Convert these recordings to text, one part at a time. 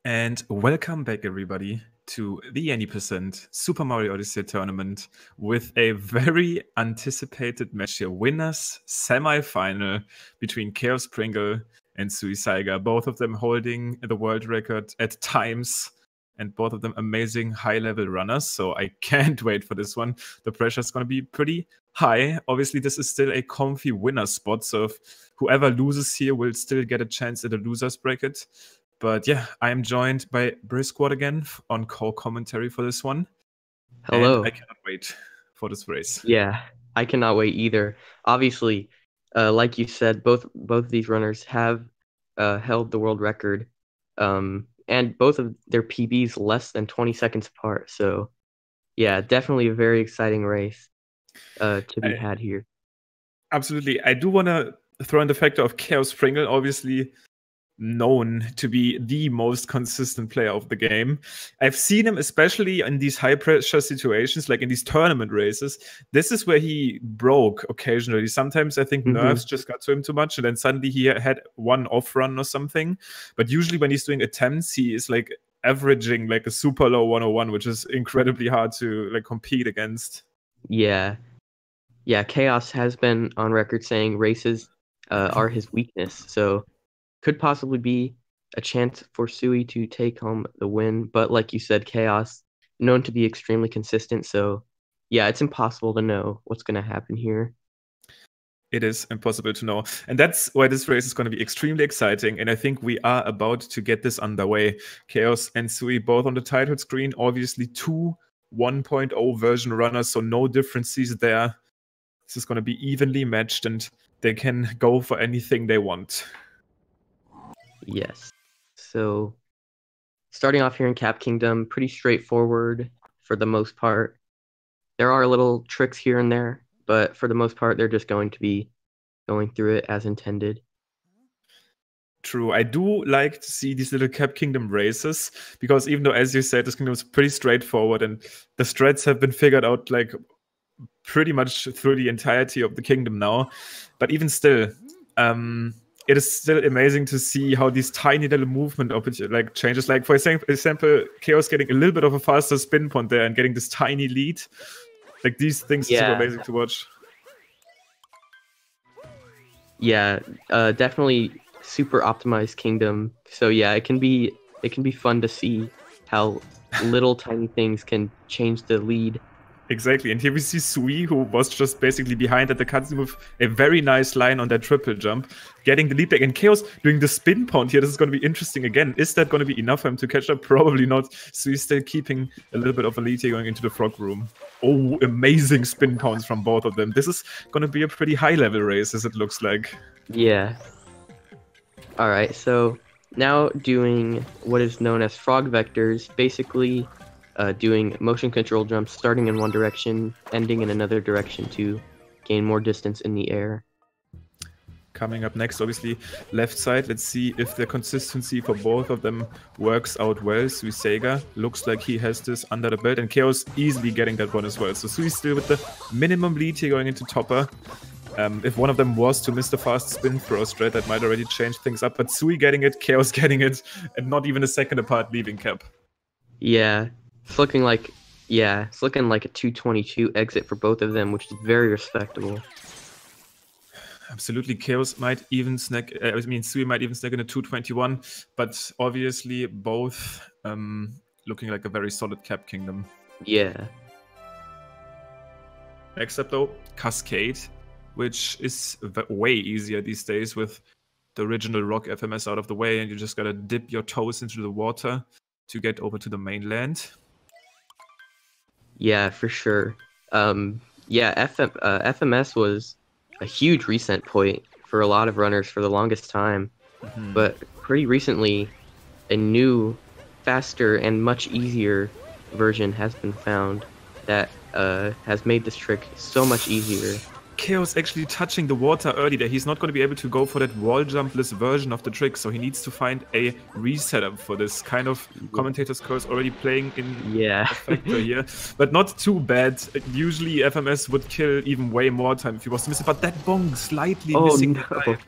And welcome back, everybody, to the Any% Super Mario Odyssey tournament with a very anticipated match here. Winners semi-final between Chaos Pringle and Suisaiga, both of them holding the world record at times, and both of them amazing high-level runners. So I can't wait for this one. The pressure is going to be pretty high. Obviously, this is still a comfy winner spot, so if whoever loses here will still get a chance at the loser's bracket. But yeah, I am joined by Brisquad again on co-commentary for this one. Hello. And I cannot wait for this race. Yeah, I cannot wait either. Obviously, like you said, both of these runners have held the world record, and both of their PBs less than 20 seconds apart. So, yeah, definitely a very exciting race to be had here. Absolutely. I do want to throw in the factor of Chaos Pringle, obviously known to be the most consistent player of the game. I've seen him especially in these high pressure situations, like in these tournament races. This is where he broke occasionally. Sometimes I think nerves just got to him too much, and then suddenly he had one off run or something. But usually when he's doing attempts, he is like averaging like a super low 101, which is incredibly hard to like compete against. Yeah, Chaos has been on record saying races are his weakness, so could possibly be a chance for Sui to take home the win. But like you said, Chaos, known to be extremely consistent. So yeah, it's impossible to know what's going to happen here. It is impossible to know. And that's why this race is going to be extremely exciting. And I think we are about to get this underway. Chaos and Sui both on the title screen. Obviously, two 1.0 version runners, so no differences there. This is going to be evenly matched, and they can go for anything they want. Yes. So starting off here in Cap Kingdom, pretty straightforward for the most part. There are little tricks here and there, but for the most part, they're just going to be going through it as intended. True. I do like to see these little Cap Kingdom races, because even though, as you said, this kingdom is pretty straightforward and the strats have been figured out like pretty much through the entirety of the kingdom now, but even still, it is still amazing to see how these tiny little movement like changes. Like for example, Chaos getting a little bit of a faster spin point there and getting this tiny lead. Like these things are super amazing to watch. Yeah, definitely super optimized kingdom. So yeah, it can be fun to see how little tiny things can change the lead. Exactly, and here we see Sui, who was just basically behind at the cutscene with a very nice line on that triple jump, getting the lead back. And Chaos doing the spin pound here. This is going to be interesting again. Is that going to be enough for him to catch up? Probably not. Sui still keeping a little bit of a lead here going into the frog room. Oh, amazing spin pounds from both of them. This is going to be a pretty high-level race, as it looks like. Yeah. All right, so now doing what is known as frog vectors, basically doing motion control jumps, starting in one direction, ending in another direction to gain more distance in the air. Coming up next, obviously, left side. Let's see if the consistency for both of them works out well. Suisaiga looks like he has this under the belt, and Chaos easily getting that one as well. So Sui still with the minimum lead here going into Topper. If one of them was to miss the fast spin throw strat, that might already change things up. But Sui getting it, Chaos getting it, and not even a second apart leaving Cap. Yeah, it's looking like a 222 exit for both of them, which is very respectable. Absolutely, Chaos might even snag. Sui might even snag in a 221, but obviously both looking like a very solid Cap Kingdom. Yeah. Except though, Cascade, which is way easier these days with the original Rock FMS out of the way, and you just gotta dip your toes into the water to get over to the mainland. Yeah, for sure. FMS was a huge reset point for a lot of runners for the longest time. But pretty recently, a new, faster, and much easier version has been found that has made this trick so much easier. Chaos actually touching the water early there. He's not going to be able to go for that wall jumpless version of the trick, so he needs to find a resetup for this. Kind of commentator's curse already playing in a factor here, but not too bad. Usually FMS would kill even way more time if he was to miss it, but that bong slightly missing the dive.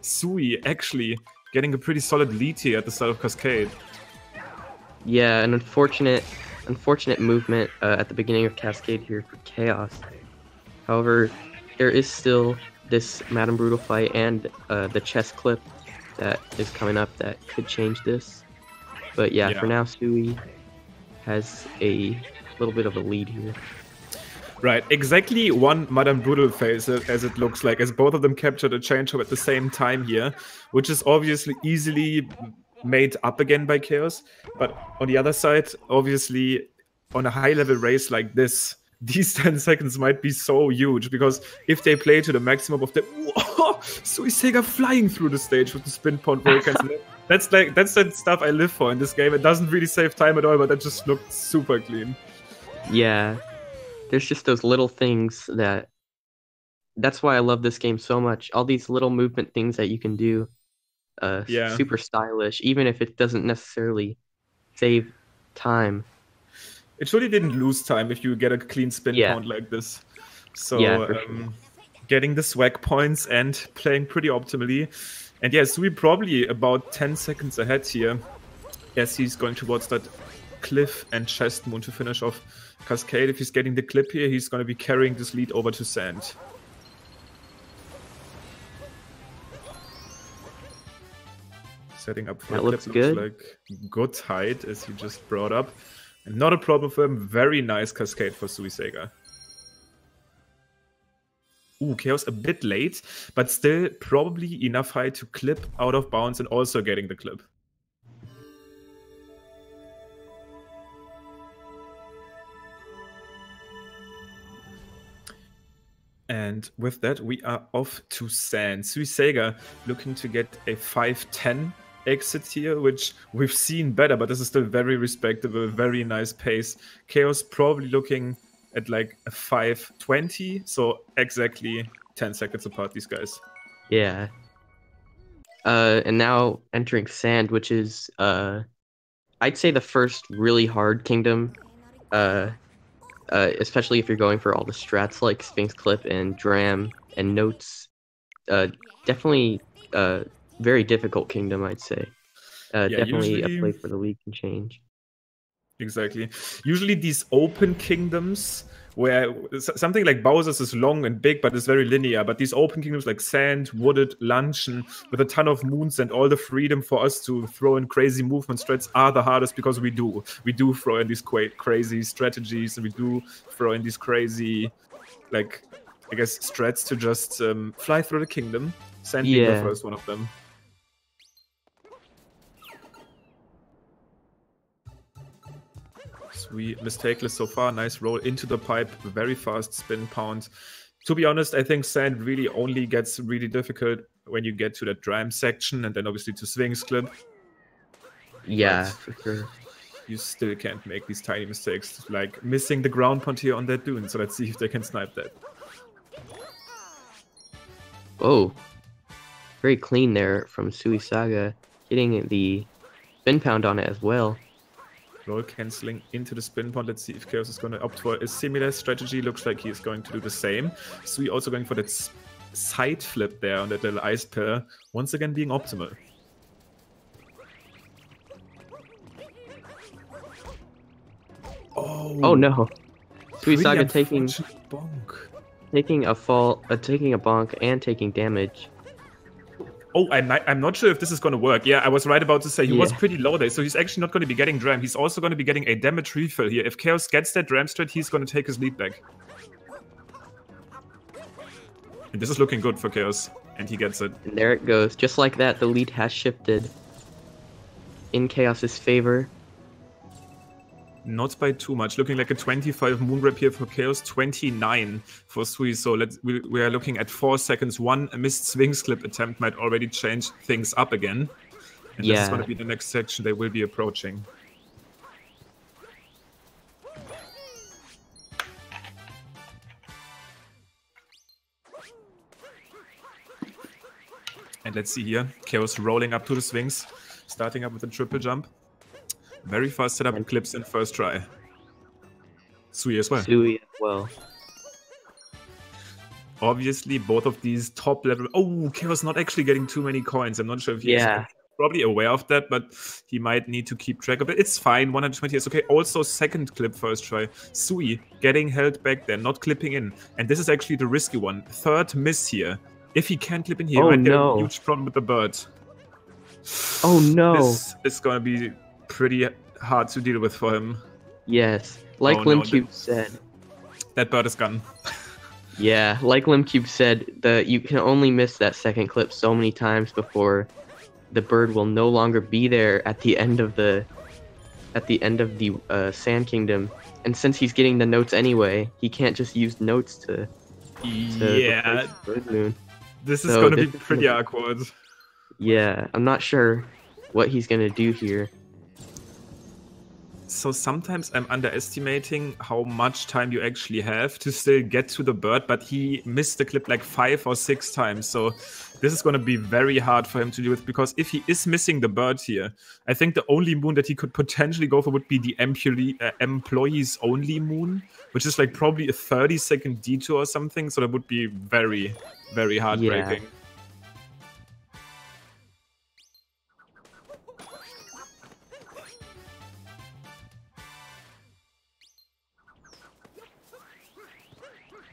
Sui actually getting a pretty solid lead here at the start of Cascade. Yeah, an unfortunate movement at the beginning of Cascade here for Chaos. However, there is still this Madame Brutal fight and the chess clip that is coming up that could change this. But yeah, for now, Sui has a little bit of a lead here. Right, exactly one Madame Brutal phase as it looks like, as both of them captured a change-up at the same time here, which is obviously easily made up again by Chaos. But on the other side, obviously, on a high-level race like this, these 10 seconds might be so huge, because if they play to the maximum of the... Whoa! Sui Sega flying through the stage with the spin point Hurricanes. That's the stuff I live for in this game. It doesn't really save time at all, but that just looked super clean. Yeah. There's just those little things that's why I love this game so much. All these little movement things that you can do. Super stylish, even if it doesn't necessarily save time. It really didn't lose time if you get a clean spin count like this. So sure. Getting the swag points and playing pretty optimally. And yeah, Sui probably about 10 seconds ahead here as he's going towards that Cliff and Chest Moon to finish off Cascade. If he's getting the clip here, he's going to be carrying this lead over to Sand. Setting up for that clip looks good. Like good height, as he just brought up. And not a problem for him. Very nice Cascade for Sui Sega. Ooh, Chaos a bit late, but still probably enough height to clip out of bounds and also getting the clip. And with that, we are off to Sand. Sui Sega looking to get a 5-10 exit here, which we've seen better, but this is still very respectable, very nice pace. Chaos probably looking at like a 5-20, so exactly 10 seconds apart, these guys. Yeah. And now entering Sand, which is, I'd say the first really hard kingdom, especially if you're going for all the strats like Sphinx Clip and Dram and Notes. Definitely very difficult kingdom, I'd say. Definitely usually, a play for the league can change. Exactly. Usually these open kingdoms, where something like Bowser's is long and big, but it's very linear. But these open kingdoms like Sand, Wooded, Luncheon, with a ton of moons and all the freedom for us to throw in crazy movement strats are the hardest, because we do throw in these crazy strategies, and we do throw in these crazy, like, I guess, strats to just fly through the kingdom. Sand being the first one of them. We mistakeless so far. Nice roll into the pipe. Very fast spin pound. To be honest, I think Sand really only gets really difficult when you get to that Dram section, and then obviously to Sphinx Clip. Yeah, for sure. You still can't make these tiny mistakes, like missing the ground pound here on that dune. So let's see if they can snipe that. Oh, very clean there from Sui Sega, getting the spin pound on it as well. Roll cancelling into the spin point. Let's see if Chaos is going to opt for a similar strategy. Looks like he's going to do the same. Sui also going for that side flip there on that little ice pillar. Once again being optimal. Oh no. Sui Saga taking a fall, taking a bonk and taking damage. Oh, I'm not sure if this is going to work. Yeah, I was right about to say he was pretty low there, so he's actually not going to be getting Dram. He's also going to be getting a damage refill here. If Chaos gets that Dram strat, he's going to take his lead back. And this is looking good for Chaos, and he gets it. And there it goes. Just like that, the lead has shifted in Chaos's favor. Not by too much. Looking like a 25 moon rep here for Chaos, 29 for Sui. So we are looking at 4 seconds. One missed Sphinx Clip attempt might already change things up again. And this is going to be the next section they will be approaching. And let's see here. Chaos rolling up to the Sphinx, starting up with a triple jump. Very fast setup and clips in first try. Sui as well. Sui as well. Obviously, both of these top level... Oh, Chaos not actually getting too many coins. I'm not sure if he probably aware of that, but he might need to keep track of it. It's fine. 120 is okay. Also, second clip first try. Sui getting held back there, not clipping in. And this is actually the risky one. Third miss here. If he can clip in here, he might get a huge problem with the bird. Oh no. This is going to be pretty hard to deal with for him. Yes. Like Limcube said. That bird is gone. Yeah, like Limcube said, you can only miss that second clip so many times before the bird will no longer be there at the end of the Sand Kingdom. And since he's getting the notes anyway, he can't just use notes to yeah. Bird Moon. This is going to be pretty awkward. Yeah, I'm not sure what he's going to do here. So sometimes I'm underestimating how much time you actually have to still get to the bird, but he missed the clip like 5 or 6 times. So this is going to be very hard for him to deal with, because if he is missing the bird here, I think the only moon that he could potentially go for would be the employees only moon, which is like probably a 30-second detour or something. So that would be very, very heartbreaking. Yeah.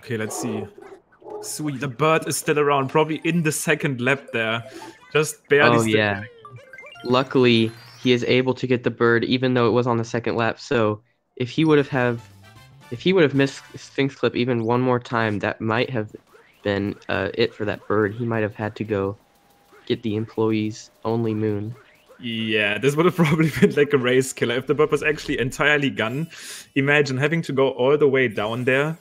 Okay, let's see. Sweet, the bird is still around, probably in the second lap there. Just barely. Oh, yeah. Luckily, he is able to get the bird, even though it was on the second lap. So if he would have missed Sphinx Clip even one more time, that might have been it for that bird. He might have had to go get the employees only moon. Yeah, this would have probably been like a race killer if the bird was actually entirely gone. Imagine having to go all the way down there,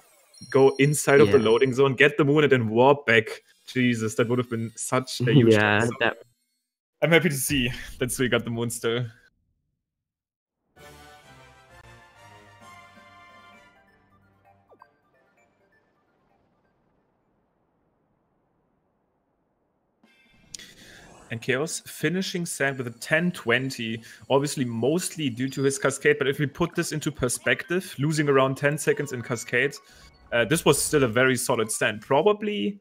go inside of the loading zone, get the moon, and then warp back. Jesus, that would have been such a huge chance. I'm happy to see that Sui got the moon still. And Chaos finishing Sand with a 10-20, obviously mostly due to his Cascade, but if we put this into perspective, losing around 10 seconds in Cascade, this was still a very solid stand. Probably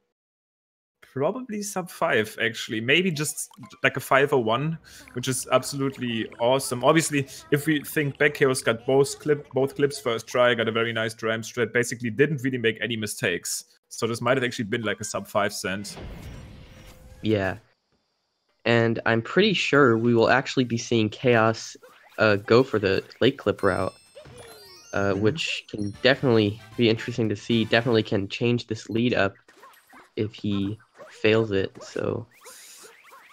sub 5, actually. Maybe just like a 501, which is absolutely awesome. Obviously, if we think back, Chaos got both clips first try, got a very nice dram strat, basically didn't really make any mistakes. So this might have actually been like a sub 5 stand. Yeah. And I'm pretty sure we will actually be seeing Chaos go for the late clip route, which can definitely be interesting to see. Definitely can change this lead up if he fails it. So,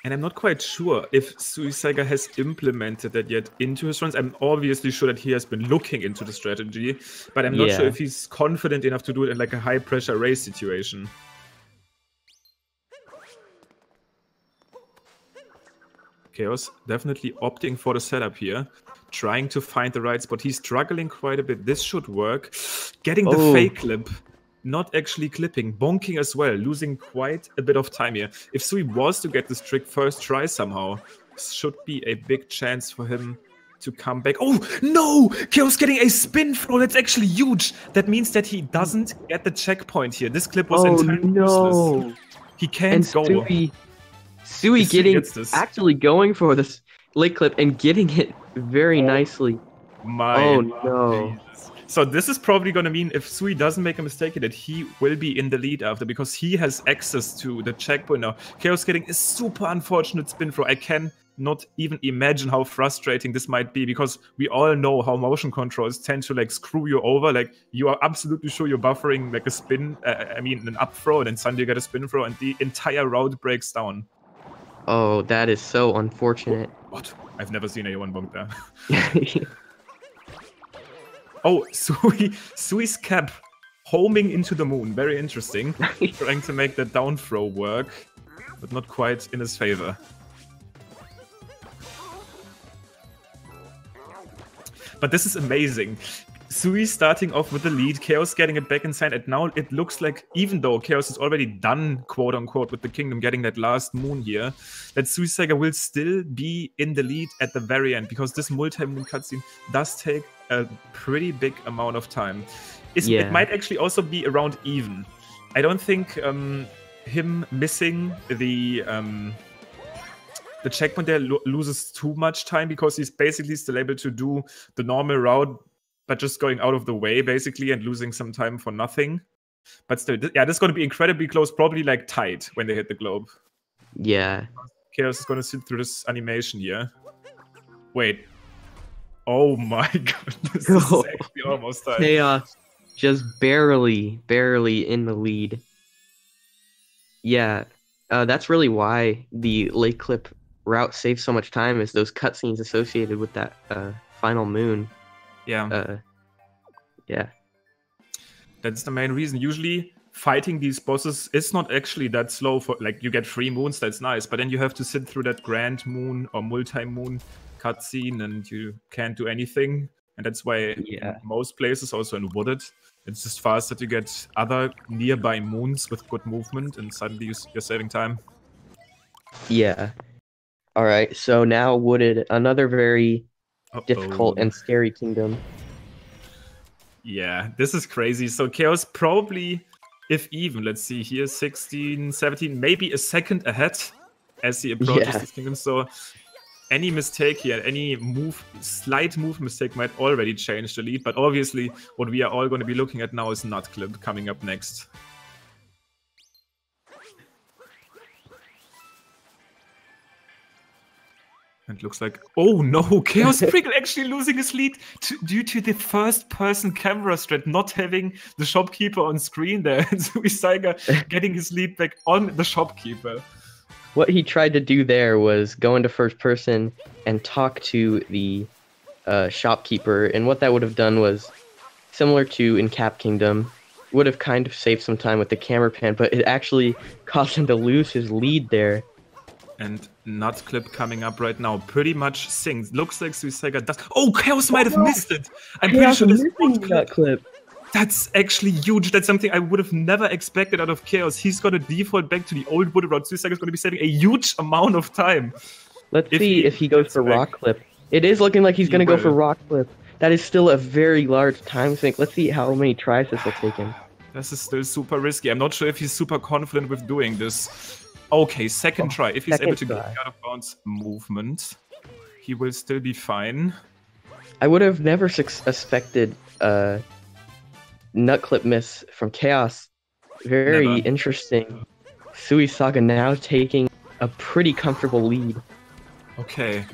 and I'm not quite sure if Suisaiga has implemented that yet into his runs. I'm obviously sure that he has been looking into the strategy, but I'm not sure if he's confident enough to do it in like a high pressure race situation. Chaos definitely opting for the setup here, trying to find the right spot. He's struggling quite a bit. This should work. Getting the fake clip, not actually clipping, bonking as well, losing quite a bit of time here. If Sui was to get this trick first try somehow, should be a big chance for him to come back. Oh, no! Chaos getting a spin throw. That's actually huge. That means that he doesn't get the checkpoint here. This clip was entirely useless. He can't go. Sui actually going for this late clip and getting it very nicely. Oh no. Jesus. So this is probably going to mean if Sui doesn't make a mistake that he will be in the lead after, because he has access to the checkpoint now. Chaos getting a super unfortunate spin throw. I can not even imagine how frustrating this might be, because we all know how motion controls tend to like screw you over. Like you are absolutely sure you're buffering like a spin, an up throw, and then suddenly you get a spin throw and the entire route breaks down. Oh, that is so unfortunate. What? I've never seen anyone bonk there. Oh, Sui's cap homing into the moon. Very interesting. Trying to make that down throw work, but not quite in his favor. But this is amazing. Sui starting off with the lead, Chaos getting it back inside, and now it looks like, even though Chaos is already done, quote-unquote, with the Kingdom, getting that last moon here, that Suisaiga will still be in the lead at the very end, because this multi-moon cutscene does take a pretty big amount of time. It might actually also be around even. I don't think him missing the the checkpoint there loses too much time because he's basically still able to do the normal route, but just going out of the way basically and losing some time for nothing. But still, yeah, this is going to be incredibly close, probably like tight when they hit the globe. Yeah. Chaos is going to sit through this animation here. Wait. Oh my goodness, this is actually almost time. Chaos just barely in the lead. Yeah, that's really why the Lake Clip route saves so much time, is those cutscenes associated with that final moon. Yeah. Yeah. That's the main reason. Usually, fighting these bosses is not actually that slow. For like, you get 3 moons, that's nice, but then you have to sit through that grand moon or multi-moon cutscene, and you can't do anything. And that's why in most places, also in Wooded, it's just faster to get other nearby moons with good movement, and suddenly you're saving time. Yeah. All right. So now Wooded, another very difficult and scary kingdom. Yeah, this is crazy. So Chaos probably, if even, let's see here, 16, 17, maybe a second ahead as he approaches this kingdom. So any mistake here, any slight move mistake might already change the lead. But obviously, what we are all going to be looking at now is Nutclip coming up next. It looks like, oh no, Chaos Prickle actually losing his lead due to the first-person camera strat not having the shopkeeper on screen there, and Suisaiga getting his lead back on the shopkeeper. What he tried to do there was go into first person and talk to the shopkeeper, and what that would have done was similar to in Cap Kingdom, would have kind of saved some time with the camera pan, but it actually caused him to lose his lead there. And Nutclip coming up right now, pretty much sings. Looks like Suisaiga does. Oh, Chaos might have missed it. I'm pretty sure this Nutclip. That's actually huge. That's something I would have never expected out of Chaos. He's going to default back to the old Wooded route. Suisaiga is going to be saving a huge amount of time. Let's see if he goes for Rock Clip. It is looking like he's going to go for Rock Clip. That is still a very large time sink. Let's see how many tries this will take him. This is still super risky. I'm not sure if he's super confident with doing this. Okay, second try. If he's able to get out of bounds movement, he will still be fine. I would have never expected Nutclip miss from Chaos. Very interesting. Suisaiga now taking a pretty comfortable lead. Okay.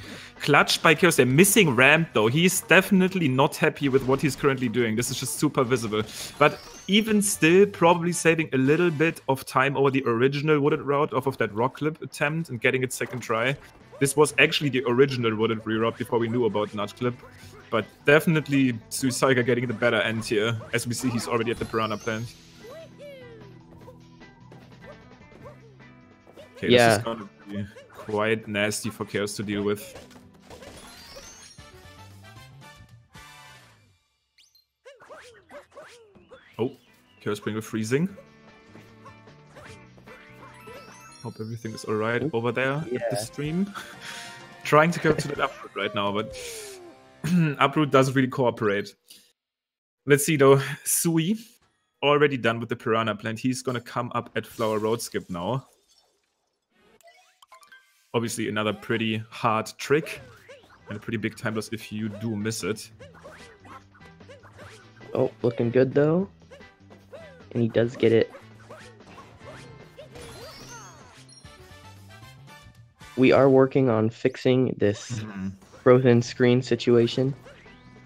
Clutched by Chaos. They're missing Ramp though. He's definitely not happy with what he's currently doing. This is just super visible. But even still, probably saving a little bit of time over the original Wooded route off of that Rock Clip attempt and getting it second try. This was actually the original Wooded reroute before we knew about Nutclip. But definitely Suisaiga getting the better end here. As we see, he's already at the Piranha Plant. Okay, this is gonna be quite nasty for Chaos to deal with. Oh, Chaos Prickle freezing. Hope everything is alright over there at the stream. Trying to go to that uproot right now, but uproot doesn't really cooperate. Let's see though, Sui, already done with the Piranha Plant. He's gonna come up at Flower Road Skip now. Obviously another pretty hard trick, and a pretty big time loss if you do miss it. Oh, looking good though. And he does get it. We are working on fixing this frozen screen situation.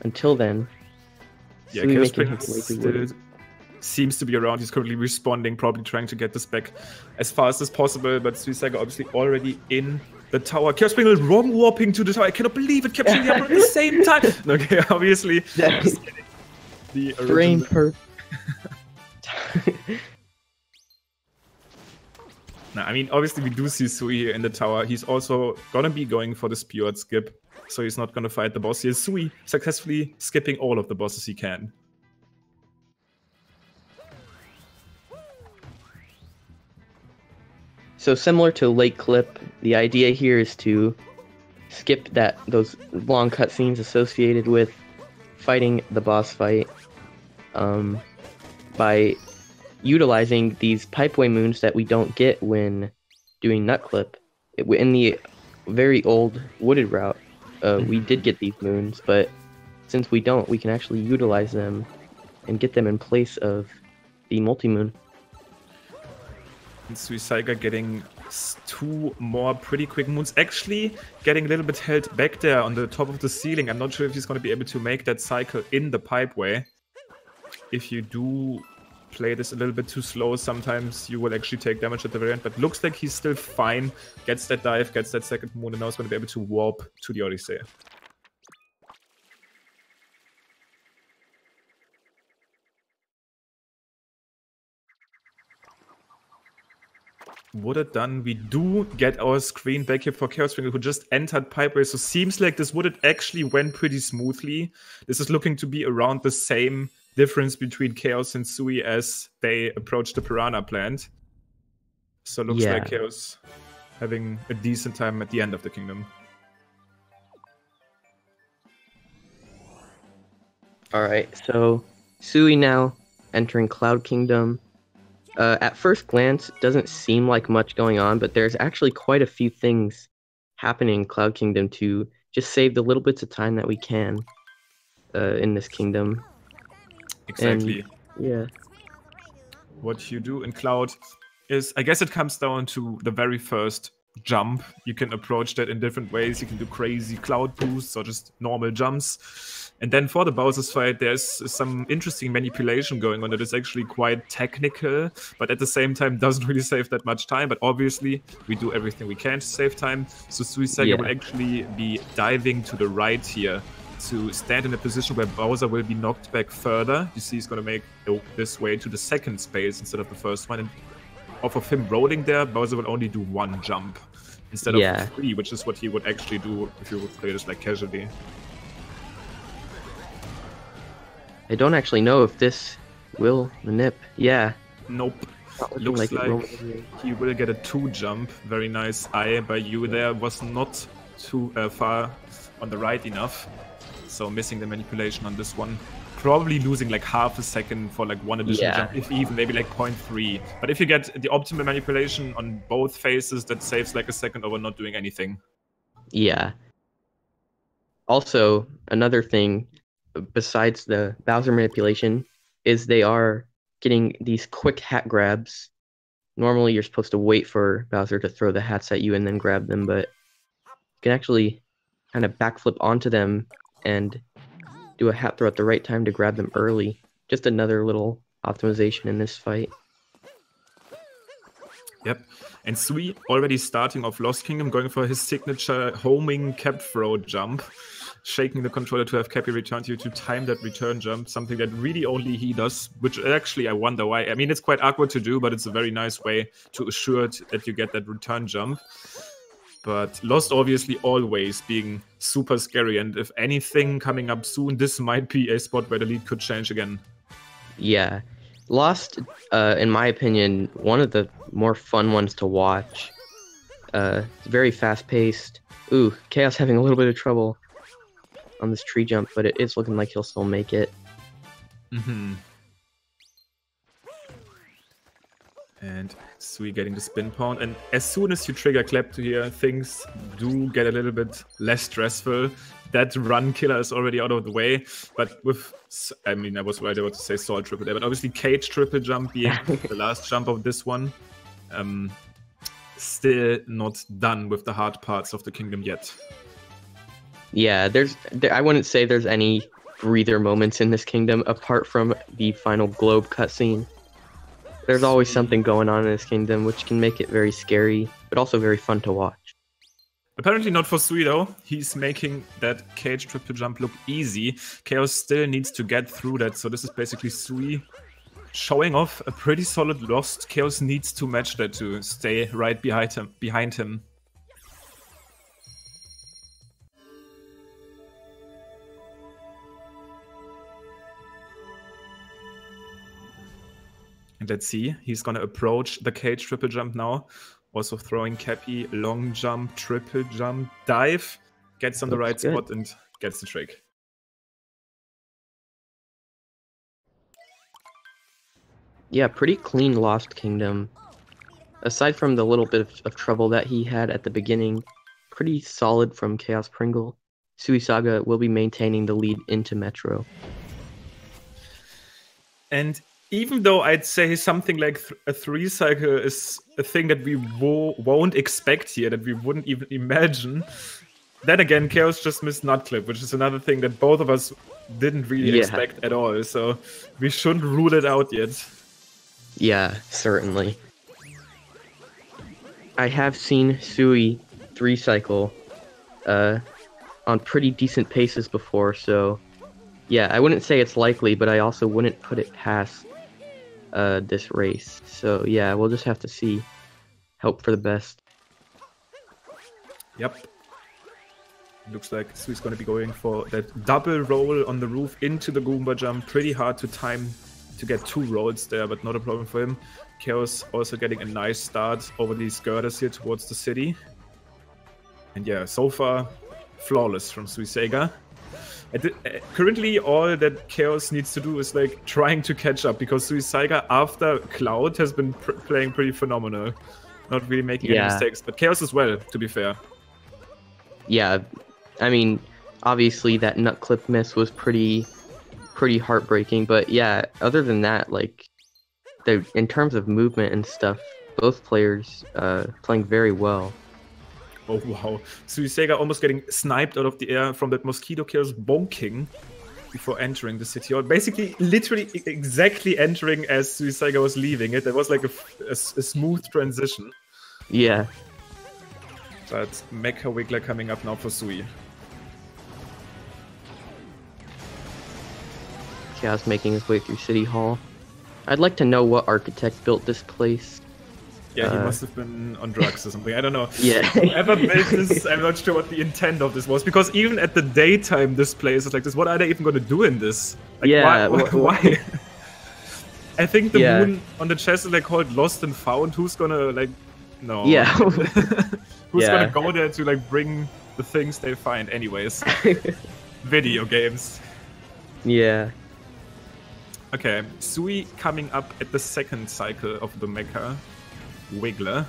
Until then, yeah, Chaos Prickle still seems to be around. He's currently responding, probably trying to get this back as fast as possible. But Suisaiga obviously already in the tower. Chaos Prickle wrong warping to the tower. I cannot believe it, capturing the upper at the same time. Okay, obviously. The brain per. Now, I mean, obviously we do see Sui here in the tower. He's also gonna be going for the Speward skip, so he's not gonna fight the boss here. Sui successfully skipping all of the bosses he can. So similar to Lake Clip, the idea here is to skip those long cutscenes associated with fighting the boss fight by utilizing these pipeway moons that we don't get when doing Nutclip. In the very old wooded route, we Mhm. did get these moons, but since we don't, we can actually utilize them and get them in place of the multi-moon. And Suisaiga getting 2 more pretty quick moons. Actually, getting a little bit held back there on the top of the ceiling. I'm not sure if he's going to be able to make that cycle in the pipeway. If you do play this a little bit too slow, sometimes you will actually take damage at the very end. But looks like he's still fine. Gets that dive, gets that second moon, and now he's going to be able to warp to the Odyssey. Would it done? We do get our screen back here for Chaos Sprinkle, who just entered Pipeway. So seems like this would actually went pretty smoothly. This is looking to be around the same difference between Chaos and Sui as they approach the Piranha plant. So looks like Chaos having a decent time at the end of the kingdom. Alright, so Sui now entering Cloud Kingdom. At first glance, it doesn't seem like much going on, but there's actually quite a few things happening in Cloud Kingdom to just save the little bits of time that we can in this kingdom. Exactly. And, yeah. What you do in Cloud is, I guess it comes down to the very first jump. You can approach that in different ways. You can do crazy cloud boosts or just normal jumps. And then for the Bowser's fight, there's some interesting manipulation going on that is actually quite technical, but at the same time doesn't really save that much time. But obviously, we do everything we can to save time. So Suisaiga will actually be diving to the right here to stand in a position where Bowser will be knocked back further. You see he's going to make this way to the second space instead of the first one. And off of him rolling there, Bowser will only do 1 jump instead of 3, which is what he would actually do if you would play this like casually. I don't actually know if this will nip. Yeah. Nope. Looks like he will get a 2 jump. Very nice eye by you there. Was not too far on the right enough. So missing the manipulation on this one. Probably losing like half a second for like 1 additional jump, if even, maybe like 0.3. But if you get the optimal manipulation on both phases, that saves like a second over not doing anything. Yeah. Also, another thing, besides the Bowser manipulation, is they are getting these quick hat grabs. Normally, you're supposed to wait for Bowser to throw the hats at you and then grab them, but you can actually kind of backflip onto them and do a hat throw at the right time to grab them early. Just another little optimization in this fight. Yep. And Sui already starting off Lost Kingdom, going for his signature homing cap throw jump. Shaking the controller to have Cappy return to you to time that return jump, something that really only he does, which actually I wonder why. I mean, it's quite awkward to do, but it's a very nice way to assure that you get that return jump. But Lost obviously always being super scary, and if anything coming up soon, this might be a spot where the lead could change again. Yeah. Lost, in my opinion, one of the more fun ones to watch. It's very fast-paced. Ooh, Chaos having a little bit of trouble on this tree jump, but it is looking like he'll still make it. And Sui getting the spin pound. And as soon as you trigger Clap to here, things do get a little bit less stressful. That run killer is already out of the way. But with, I mean, I was right about to say Salt triple there, but obviously Cage triple jump being the last jump of this one. Still not done with the hard parts of the kingdom yet. Yeah, I wouldn't say there's any breather moments in this kingdom apart from the final globe cutscene. There's always something going on in this kingdom, which can make it very scary, but also very fun to watch. Apparently not for Sui though. He's making that Cage triple jump look easy. Chaos still needs to get through that, so this is basically Sui showing off a pretty solid Lost. Chaos needs to match that to stay right behind him. And let's see, he's gonna approach the Cage triple jump now. Also throwing Cappy, long jump, triple jump, dive. Gets on the right spot and gets the trick. Yeah, pretty clean Lost Kingdom. Aside from the little bit of trouble that he had at the beginning, pretty solid from Chaos Pringle. Suisaga will be maintaining the lead into Metro. And even though I'd say something like a 3-cycle is a thing that we won't expect here, that we wouldn't even imagine, then again, Chaos just missed Nutclip, which is another thing that both of us didn't really expect at all. So we shouldn't rule it out yet. Yeah, certainly. I have seen Sui 3-cycle on pretty decent paces before, so yeah, I wouldn't say it's likely, but I also wouldn't put it past this race. So yeah, we'll just have to see. Hope for the best. Yep. Looks like Sui's going to be going for that double roll on the roof into the Goomba jump. Pretty hard to time to get 2 rolls there, but not a problem for him. Chaos also getting a nice start over these girders here towards the city. And yeah, so far, flawless from Suisega. Currently, all that Chaos needs to do is like trying to catch up, because Suisega after Cloud has been playing pretty phenomenal. Not really making any mistakes, but Chaos as well, to be fair. Yeah, I mean, obviously that nut clip miss was pretty heartbreaking, but yeah, other than that, like, in terms of movement and stuff, both players playing very well. Oh wow, Suisega almost getting sniped out of the air from that Mosquito Chaos bonking before entering the city, or basically literally exactly entering as Suisega was leaving it. There was like a smooth transition. Yeah. But Mecha Wiggler coming up now for Sui. Chaos making his way through City Hall. I'd like to know what architect built this place. Yeah, he must have been on drugs or something. I don't know. Yeah. Whoever built this, I'm not sure what the intent of this was. Because even at the daytime display is like this, what are they even going to do in this? Like, yeah. Why? I think the moon on the chest is like called Lost and Found. Who's gonna like... No. Yeah. Who's gonna go there to like bring the things they find anyways? Video games. Yeah. Okay, Sui coming up at the second cycle of the Mecha Wiggler.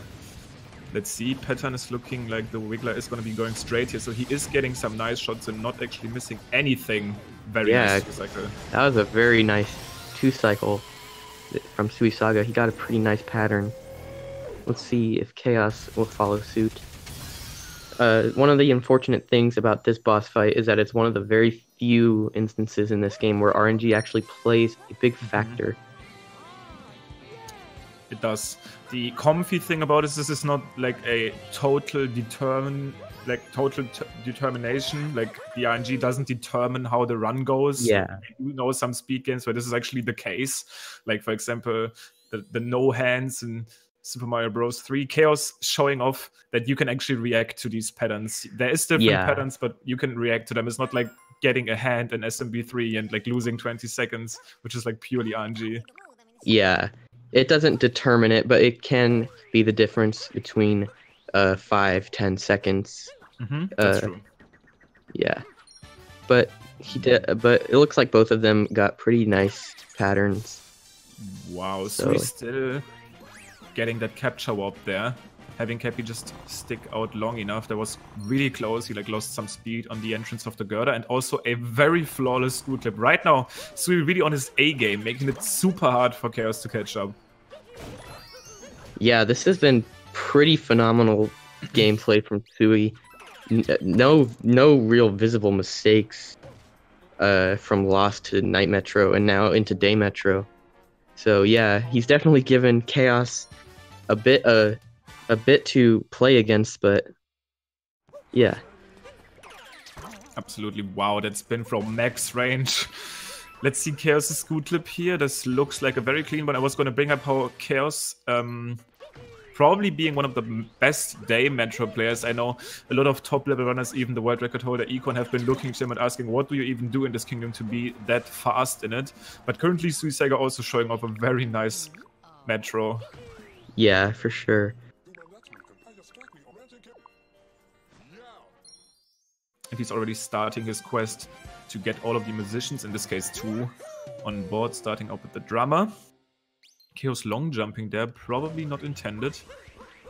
Let's see, pattern is looking like the Wiggler is going to be going straight here, so he is getting some nice shots and not actually missing anything. Very nice cycle. That was a very nice 2-cycle from Suisaga. He got a pretty nice pattern. Let's see if Chaos will follow suit. One of the unfortunate things about this boss fight is that it's one of the very few instances in this game where RNG actually plays a big factor. It does. The comfy thing about this is not like a total determination. Like the RNG doesn't determine how the run goes. Yeah. You know some speed games where this is actually the case. Like for example, the no hands and Super Mario Bros. 3, Chaos showing off that you can actually react to these patterns. There is different patterns, but you can react to them. It's not like getting a hand in SMB3 and like losing 20 seconds, which is like purely RNG. Yeah, it doesn't determine it, but it can be the difference between 5-10 seconds. That's true. Yeah, but But it looks like both of them got pretty nice patterns. Wow, so he's still getting that capture warp there. Having Cappy just stick out long enough. That was really close. He lost some speed on the entrance of the girder, and also a very flawless screw clip. Right now, Sui really on his A game, making it super hard for Chaos to catch up. Yeah, this has been pretty phenomenal gameplay from Sui. No real visible mistakes from Lost to Night Metro and now into Day Metro. So yeah, he's definitely given Chaos a bit to play against, but yeah. Absolutely, wow, that spin from max range. Let's see Chaos' scoot clip here. This looks like a very clean one. I was going to bring up how Chaos, probably being one of the best Day Metro players. I know a lot of top level runners, even the world record holder Econ, have been looking to him and asking, what do you even do in this kingdom to be that fast in it? But currently Suisega also showing off a very nice Metro. Yeah, for sure. And he's already starting his quest to get all of the musicians, in this case 2, on board, starting out with the drummer. Chaos long jumping there, probably not intended.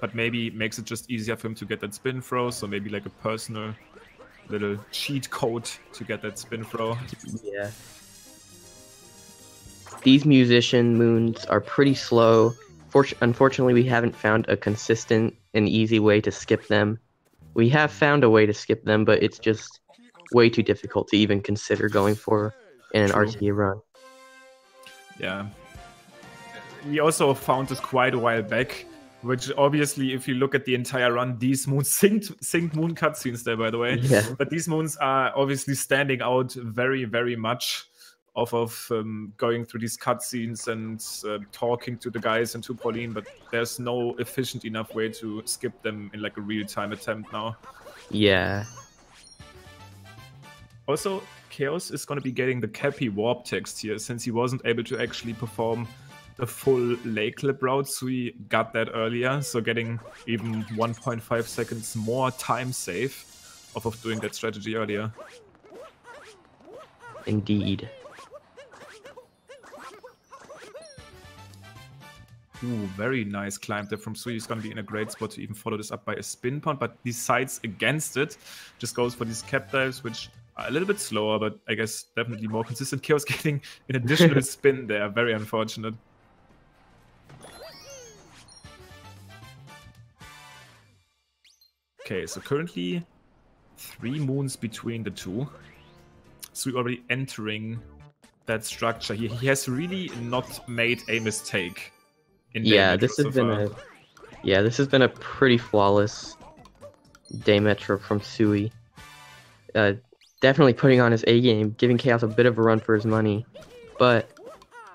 but maybe makes it just easier for him to get that spin throw. So maybe like a personal little cheat code to get that spin throw. Yeah. These musician moons are pretty slow. Unfortunately, we haven't found a consistent and easy way to skip them. We have found a way to skip them, but it's just way too difficult to even consider going for in an RTA run. Yeah. We also found this quite a while back, which obviously, if you look at the entire run, these moons synced moon cutscenes there, by the way. Yeah. But these moons are obviously standing out very, very much off of going through these cutscenes and talking to the guys and to Pauline, but there's no efficient enough way to skip them in like a real-time attempt now. Yeah. Also, Chaos is going to be getting the Cappy warp text here, since he wasn't able to actually perform the full lake clip route, so we got that earlier, so getting even 1.5 seconds more time save off of doing that strategy earlier. Indeed. Ooh, very nice climb there from Sui. He's going to be in a great spot to even follow this up by a spin punt, but decides against it. Just goes for these cap dives, which are a little bit slower, but I guess definitely more consistent. Chaos getting an additional spin there. Very unfortunate. Okay, so currently 3 moons between the two. Sui already entering that structure. He has really not made a mistake. Yeah, this has been a pretty flawless day metro from Sui. Definitely putting on his A game, giving Chaos a bit of a run for his money, but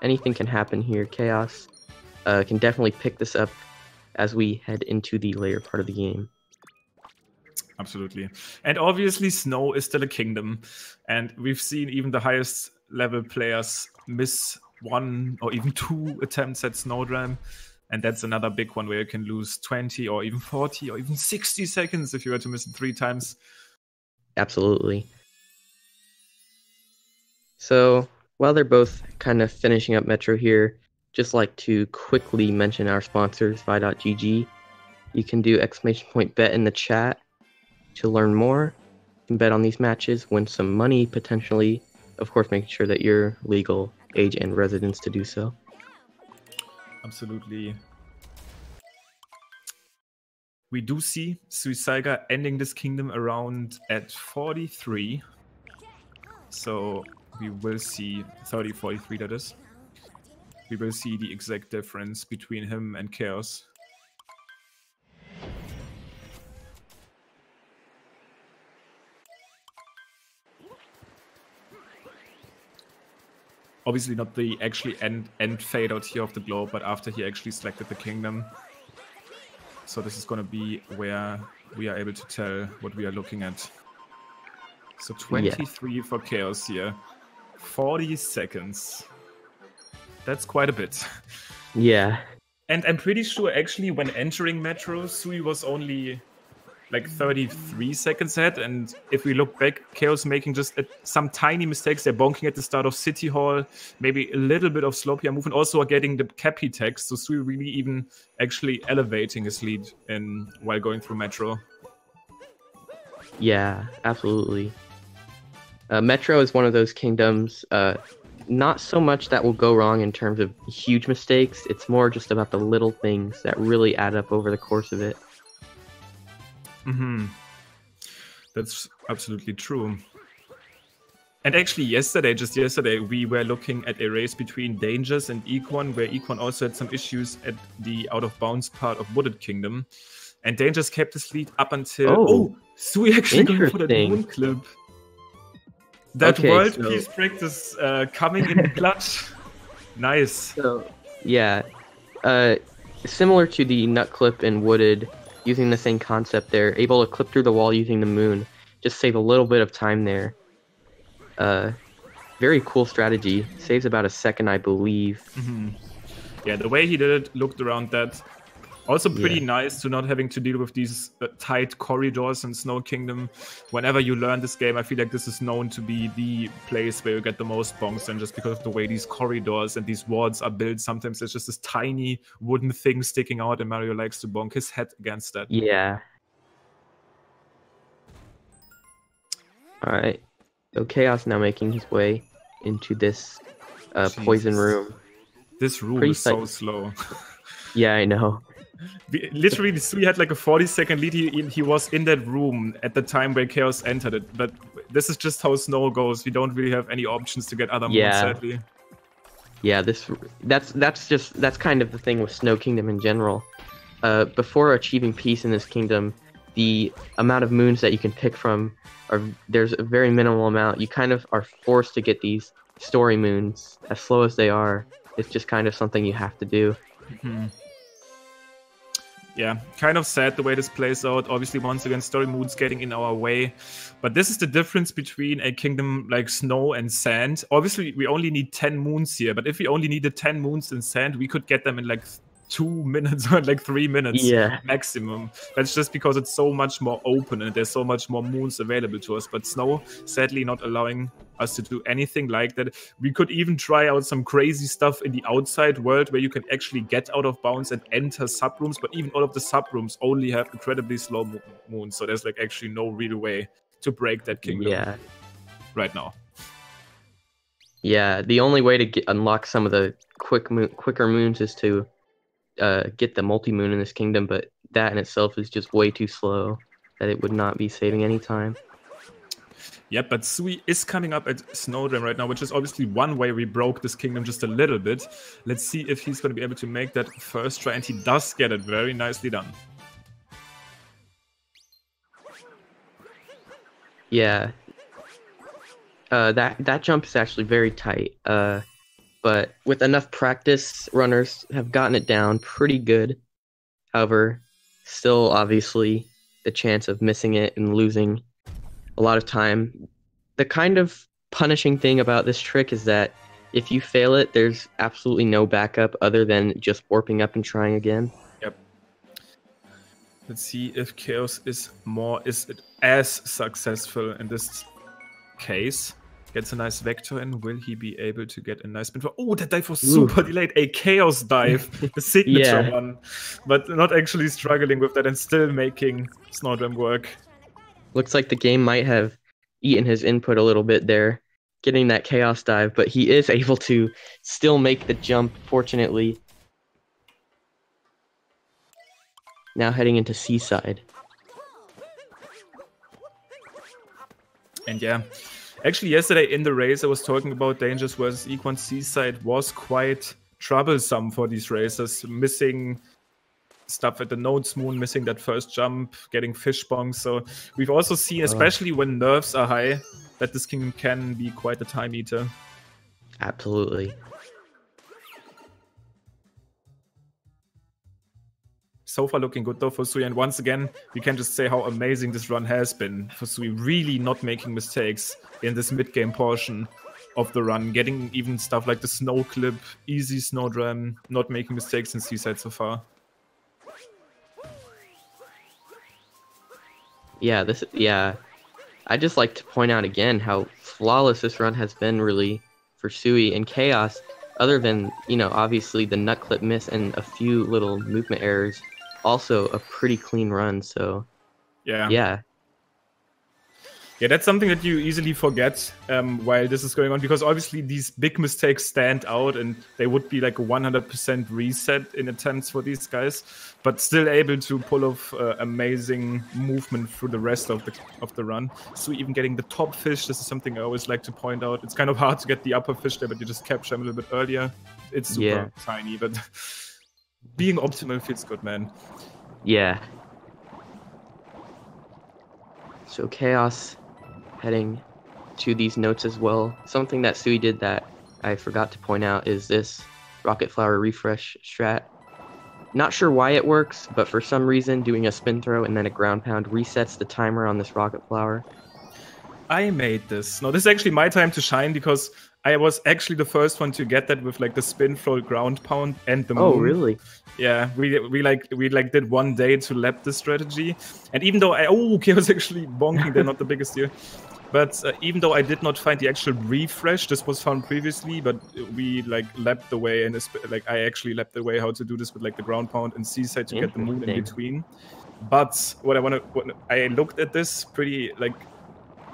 anything can happen here. Chaos can definitely pick this up as we head into the later part of the game. Absolutely. And obviously Snow is still a kingdom, and we've seen even the highest level players miss 1 or even 2 attempts at Snowdram, and that's another big one where you can lose 20 or even 40 or even 60 seconds if you were to miss it 3 times. Absolutely. So while they're both kind of finishing up Metro here, just like to quickly mention our sponsors, Vi.GG. You can do !bet in the chat to learn more. You can bet on these matches, win some money potentially. Of course, making sure that you're legal age and residence to do so. Absolutely. We do see Suisaiga ending this kingdom around at 43. So we will see 30, 43 that is. We will see the exact difference between him and Chaos. Obviously not the actually end fade out here of the globe, but after he actually selected the kingdom. So this is going to be where we are able to tell what we are looking at. So 23 for Chaos here. 40 seconds. That's quite a bit. Yeah. And I'm pretty sure actually when entering Metro, Sui was only like 33 seconds ahead, and if we look back, Chaos making just some tiny mistakes. They're bonking at the start of City Hall, maybe a little bit of slow PR movement, also getting the Cappy text, so Sui really even actually elevating his lead while going through Metro. Yeah, absolutely. Metro is one of those kingdoms, not so much that will go wrong in terms of huge mistakes, it's more just about the little things that really add up over the course of it. That's absolutely true. And actually just yesterday, we were looking at a race between Dangers and Equan, where Equan also had some issues at the out-of-bounds part of Wooded Kingdom. And Dangers kept his lead up until... Oh, Sui actually going for that moon clip. That world peace practice coming in clutch. Nice. So, yeah. Similar to the nut clip in Wooded, using the same concept there, able to clip through the wall using the moon, just save a little bit of time there. Very cool strategy. Saves about a second, I believe. Yeah, the way he did it, looked around that Also pretty nice to not having to deal with these tight corridors in Snow Kingdom. Whenever you learn this game, I feel like this is known to be the place where you get the most bonks, and just because of the way these corridors and these wards are built, sometimes there's just this tiny wooden thing sticking out, and Mario likes to bonk his head against that. Yeah. Alright. So Chaos now making his way into this poison room. This room is so slow. Yeah, I know. Literally, Sui had like a 40-second lead. He was in that room at the time where Chaos entered it. But this is just how Snow goes. We don't really have any options to get other moons, sadly. Yeah, that's kind of the thing with Snow Kingdom in general. Before achieving peace in this kingdom, the amount of moons that you can pick from there's a very minimal amount. You kind of are forced to get these story moons, as slow as they are. It's just kind of something you have to do. Yeah, kind of sad the way this plays out. Obviously, once again, story moons getting in our way. But this is the difference between a kingdom like Snow and Sand. Obviously, we only need 10 moons here. But if we only needed 10 moons in Sand, we could get them in like 2 minutes or like 3 minutes maximum. That's just because it's so much more open and there's so much more moons available to us. But Snow, sadly, not allowing us to do anything like that. We could even try out some crazy stuff in the outside world where you can actually get out of bounds and enter subrooms, but even all of the subrooms only have incredibly slow moons, so there's like actually no real way to break that kingdom right now. Yeah, the only way to unlock some of the quicker moons is to get the multi-moon in this kingdom, but that in itself is just way too slow that it would not be saving any time. Yep, but Sui is coming up at Snowdram right now, which is obviously one way we broke this kingdom just a little bit. Let's see if he's going to be able to make that first try, and he does get it. Very nicely done. Yeah. That jump is actually very tight. But with enough practice, runners have gotten it down pretty good. However, still obviously the chance of missing it and losing a lot of time. The kind of punishing thing about this trick is that if you fail it, there's absolutely no backup other than just warping up and trying again. Yep. Let's see if Chaos is as successful in this case. Gets a nice vector in. Will he be able to get a nice spin? Oh, that dive was super delayed. A Chaos dive, the signature one. But not actually struggling with that and still making Snowdram work. Looks like the game might have eaten his input a little bit there, getting that Chaos dive, but he is able to still make the jump, fortunately. Now heading into Seaside. And yeah, actually yesterday in the race I was talking about Dangers versus Equan. Seaside was quite troublesome for these racers, missing stuff at the Nodes Moon, missing that first jump, getting fish bongs. So we've also seen, especially when nerves are high, that this kingdom can be quite a time eater. Absolutely. So far looking good though for Sui, and once again we can just say how amazing this run has been for Sui, really not making mistakes in this mid-game portion of the run, getting even stuff like the snow clip, easy Snowdram, not making mistakes in Seaside so far. Yeah, I'd just like to point out again how flawless this run has been really for Sui and Chaos, other than, you know, obviously the nut clip miss and a few little movement errors. Also a pretty clean run, so yeah, that's something that you easily forget while this is going on, because obviously these big mistakes stand out and they would be like a 100% reset in attempts for these guys, but still able to pull off amazing movement through the rest of the run. So even getting the top fish, this is something I always like to point out. It's kind of hard to get the upper fish there, but you just capture them a little bit earlier. It's super tiny, but being optimal feels good, man. Yeah. So Chaos heading to these notes as well. Something that Sui did that I forgot to point out is this Rocket Flower refresh strat. Not sure why it works, but for some reason doing a spin throw and then a ground pound resets the timer on this Rocket Flower. I made this. No, this is actually my time to shine, because I was actually the first one to get that with like the spin throw, ground pound, and the moon. Oh, really? Yeah, we did one day to lap the strategy, and even though Chaos actually bonking, they're not the biggest here. But even though I did not find the actual refresh, this was found previously, but we like lapped the way, and like I actually lapped the way how to do this with like the ground pound and seaside to get the moon in between. But what I looked at this pretty like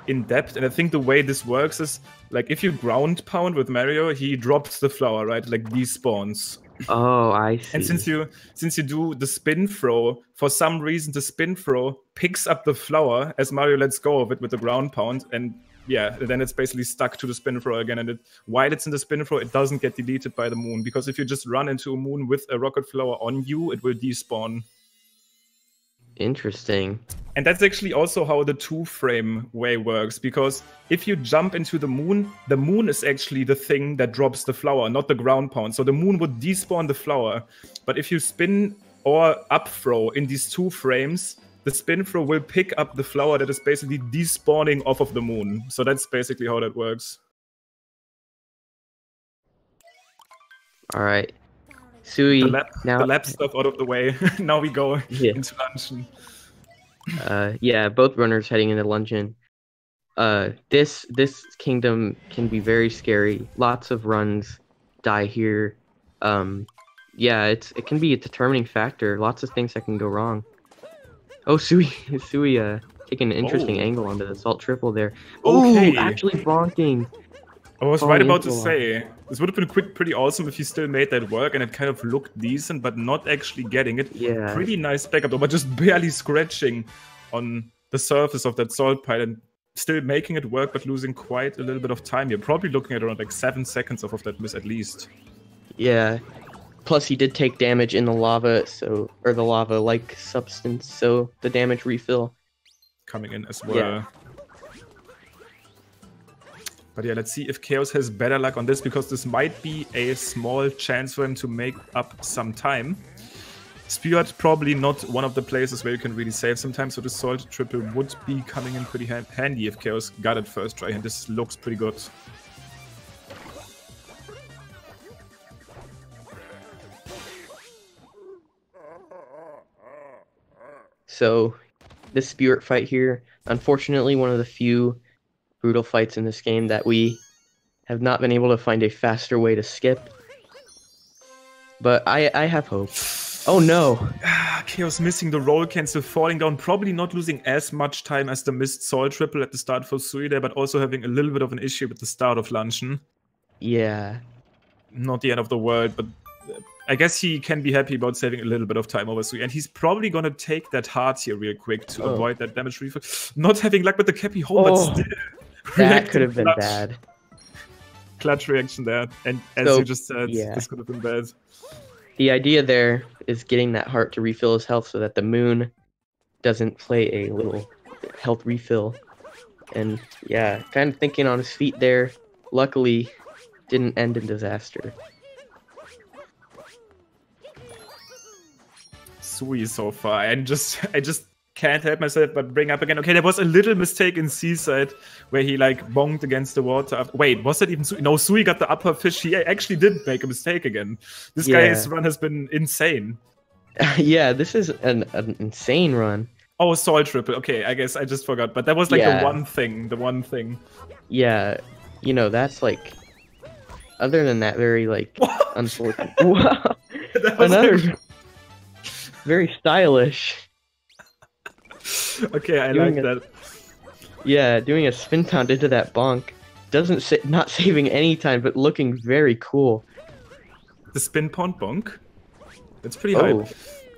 in depth, and I think the way this works is like if you ground pound with Mario, he drops the flower, right? Like despawns. Oh, I see. And since you do the spin throw, for some reason the spin throw picks up the flower as Mario lets go of it with the ground pound, and yeah, then it's basically stuck to the spin throw again. And while it's in the spin throw, it doesn't get deleted by the moon, because if you just run into a moon with a rocket flower on you, it will despawn. Interesting. And that's actually also how the 2-frame way works, because if you jump into the moon is actually the thing that drops the flower, not the ground pound. So the moon would despawn the flower. But if you spin or up throw in these 2 frames, the spin throw will pick up the flower that is basically despawning off of the moon. So that's basically how that works. All right. Sui, the lap stuff out of the way. Now we go into luncheon. Yeah, both runners heading into luncheon. This kingdom can be very scary. Lots of runs die here. Yeah, it can be a determining factor. Lots of things that can go wrong. Oh, Sui taking an interesting angle onto the salt triple there. Okay. Oh, actually bonking. I was right about to say, this would have been pretty awesome if he still made that work, and it kind of looked decent, but not actually getting it. Yeah. Pretty nice backup though, but just barely scratching on the surface of that salt pile and still making it work, but losing quite a little bit of time. You're probably looking at around like 7 seconds off of that miss at least. Yeah. Plus he did take damage in the lava, or the lava-like substance, so the damage refill coming in as well. Yeah. But yeah, let's see if Chaos has better luck on this, because this might be a small chance for him to make up some time. Spewart probably not one of the places where you can really save some time, so the salt triple would be coming in pretty handy if Chaos got it first try, and this looks pretty good. So, this Spewart fight here, unfortunately one of the few brutal fights in this game that we have not been able to find a faster way to skip. But I have hope. Oh no! Chaos missing the roll cancel, falling down, probably not losing as much time as the missed salt triple at the start for Sui there, but also having a little bit of an issue with the start of luncheon. Yeah. Not the end of the world, but I guess he can be happy about saving a little bit of time over Sui, and he's probably gonna take that heart here real quick to avoid that damage refill. Not having luck with the Cappy home, but still. That could have been bad. Clutch reaction there, and as you just said, this could have been bad. The idea there is getting that heart to refill his health so that the moon doesn't play a little health refill. And yeah, kind of thinking on his feet there. Luckily, didn't end in disaster. Sui so far, and I just can't help myself but bring up again. Okay, there was a little mistake in Seaside where he like bonked against the water. Wait, was that even Sui? No, Sui got the upper fish. He actually did make a mistake again. This guy's run has been insane. Yeah, this is an insane run. Oh, salt triple. Okay, I guess I just forgot. But that was like the one thing. Yeah, you know, that's like, other than that, very like unfortunate. Wow. Another very stylish. Okay, I like that. Yeah, doing a spin taunt into that bonk. Not saving any time, but looking very cool. The spin taunt bonk? That's pretty hype.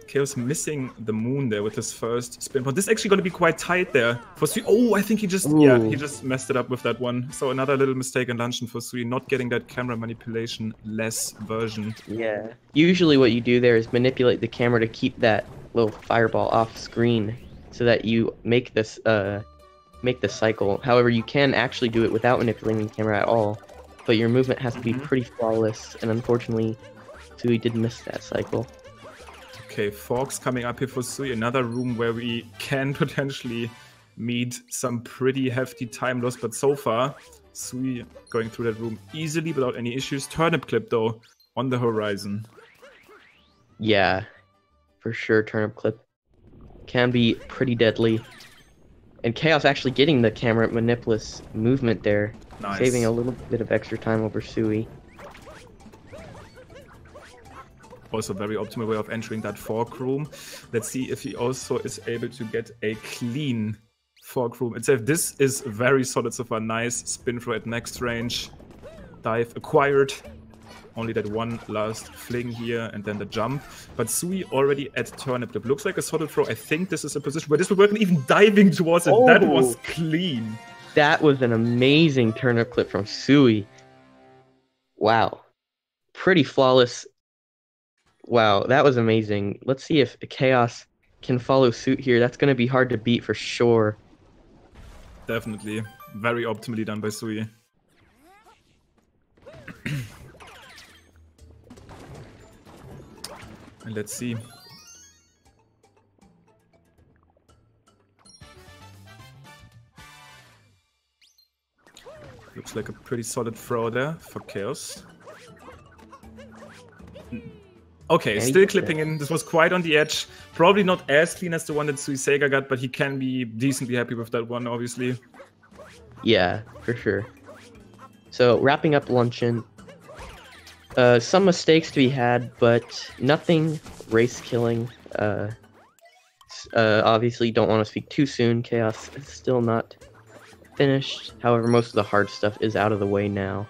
Chaos missing the moon there with his first spin taunt. This is actually going to be quite tight there for Sui. Oh, I think he just he just messed it up with that one. So another little mistake in luncheon for Sui, not getting that camera manipulation less version. Yeah. Usually what you do there is manipulate the camera to keep that little fireball off screen, so that you make this cycle. However, you can actually do it without manipulating the camera at all, but your movement has to be pretty flawless, and unfortunately, Sui did miss that cycle. Okay, Forks coming up here for Sui, another room where we can potentially meet some pretty hefty time loss, but so far, Sui going through that room easily without any issues. Turnip clip, though, on the horizon. Yeah, for sure, turnip clip can be pretty deadly. And Chaos actually getting the camera Manipulus movement there, Nice. saving a little bit of extra time over Sui. Also very optimal way of entering that fork room. Let's see if he also is able to get a clean fork room itself. This is very solid so far. Nice spin throw at next range. Dive acquired. Only that one last fling here and then the jump. But Sui already at turnip clip. Looks like a solid throw. I think this is a position where this will work, and even diving towards it. Oh. That was clean. That was an amazing turnip clip from Sui. Wow. Pretty flawless. Wow, that was amazing. Let's see if Chaos can follow suit here. That's going to be hard to beat for sure. Definitely. Very optimally done by Sui. And let's see. Looks like a pretty solid throw there for Chaos. Okay, still clipping in. This was quite on the edge. Probably not as clean as the one that Suiseiga got, but he can be decently happy with that one, obviously. Yeah, for sure. So, wrapping up Luncheon. Some mistakes to be had, but nothing race-killing. Obviously, don't want to speak too soon. Chaos is still not finished. However, most of the hard stuff is out of the way now.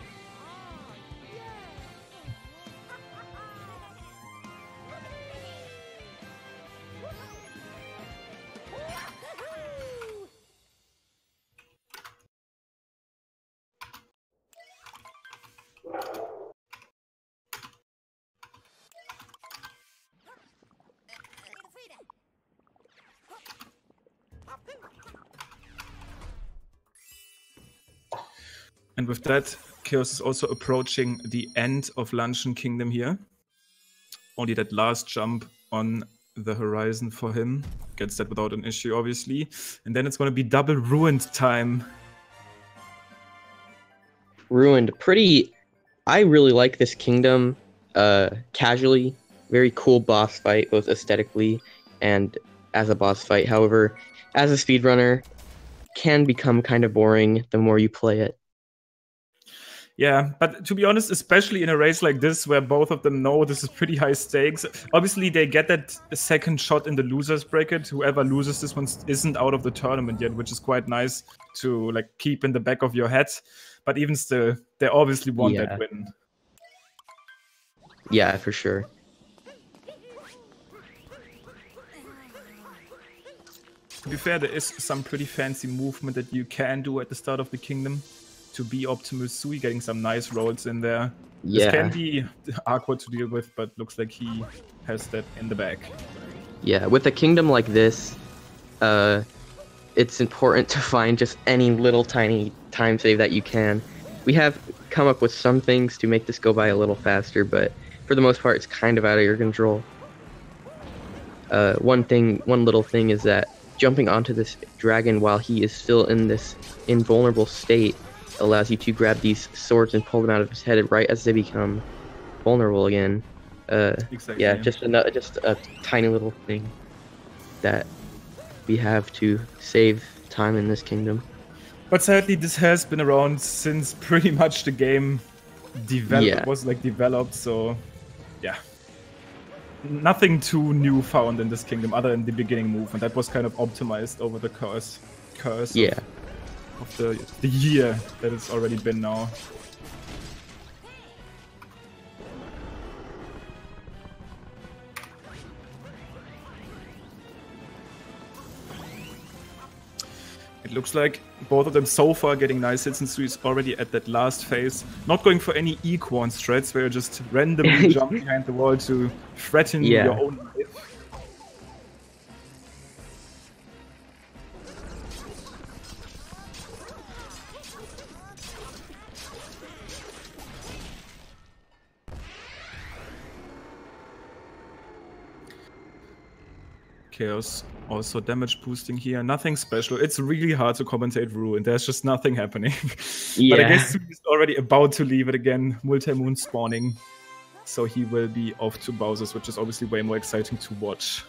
And with that, Chaos is also approaching the end of Luncheon Kingdom here. Only that last jump on the horizon for him. Gets that without an issue, obviously. And then it's going to be double Ruined time. Ruined. Pretty... I really like this kingdom. Casually. Very cool boss fight, both aesthetically and as a boss fight. However, as a speedrunner, can become kind of boring the more you play it. Yeah, but to be honest, especially in a race like this, where both of them know this is pretty high stakes, obviously they get that second shot in the loser's bracket. Whoever loses this one isn't out of the tournament yet, which is quite nice to like keep in the back of your head. But even still, they obviously want that win. Yeah, for sure. To be fair, there is some pretty fancy movement that you can do at the start of the kingdom to be Optimus Sui, getting some nice rolls in there. Yeah. This can be awkward to deal with, but looks like he has that in the bag. Yeah, with a kingdom like this, it's important to find just any little tiny time save that you can. We have come up with some things to make this go by a little faster, but for the most part, it's kind of out of your control. One little thing is that jumping onto this dragon while he is still in this invulnerable state allows you to grab these swords and pull them out of his head right as they become vulnerable again. Exactly. Yeah, just a tiny little thing that we have to save time in this kingdom. But sadly, this has been around since pretty much the game was developed. So, yeah, nothing too new found in this kingdom other than the beginning movement that was kind of optimized over the curse. Yeah. Of the year that it's already been now. It looks like both of them so far getting nice hits, and Sui's already at that last phase. Not going for any Equan strats where you just randomly jump behind the wall to threaten your own life. Chaos also damage boosting here. Nothing special. It's really hard to commentate Ruin. There's just nothing happening. Yeah. But I guess he's already about to leave it again. Multi-moon spawning. So he will be off to Bowser's, which is obviously way more exciting to watch.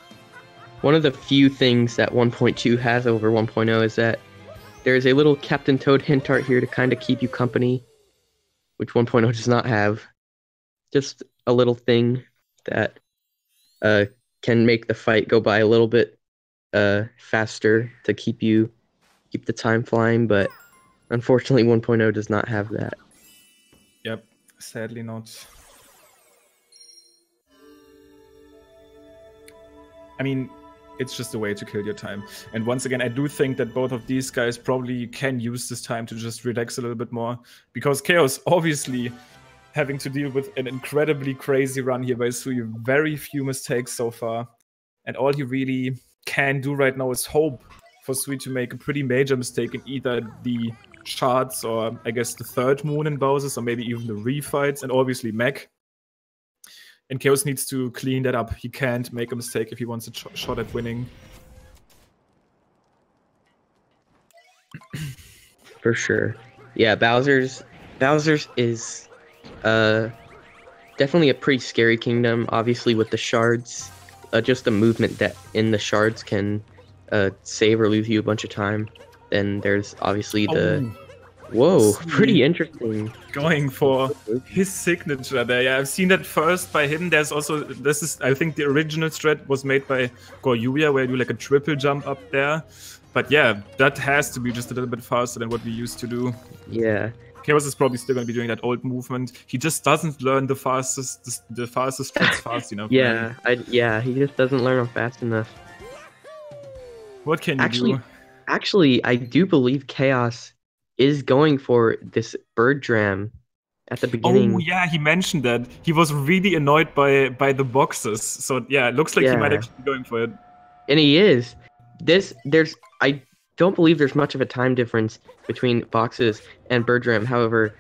One of the few things that 1.2 has over 1.0 is that there's a little Captain Toad hint art here to kind of keep you company, which 1.0 does not have. Just a little thing that can make the fight go by a little bit faster to keep the time flying, but unfortunately 1.0 does not have that. Yep, sadly not. I mean, it's just a way to kill your time. And once again, I do think that both of these guys probably can use this time to just relax a little bit more. Because Chaos, obviously, having to deal with an incredibly crazy run here by Sui. Very few mistakes so far. And all he really can do right now is hope for Sui to make a pretty major mistake in either the charts or, I guess, the third moon in Bowser's, or maybe even the refights, and obviously mech. And Chaos needs to clean that up. He can't make a mistake if he wants a shot at winning. For sure. Yeah, Bowser's is definitely a pretty scary kingdom. Obviously, with the shards, just the movement that in the shards can save or lose you a bunch of time. Then there's obviously the... Whoa, pretty interesting. Going for his signature there. Yeah, I've seen that first by him. There's also, this is, I think the original strat was made by Goryuya, where you do like a triple jump up there. But yeah, that has to be just a little bit faster than what we used to do. Yeah. Chaos is probably still going to be doing that old movement. He just doesn't learn the fastest strats fast enough. Yeah, yeah, he just doesn't learn them fast enough. What can you do? Actually, I do believe Chaos is going for this bird dram at the beginning. Oh yeah, he mentioned that. He was really annoyed by the boxes. So yeah, it looks like he might actually be going for it. And he is. I don't believe there's much of a time difference between boxes and bird dram. However,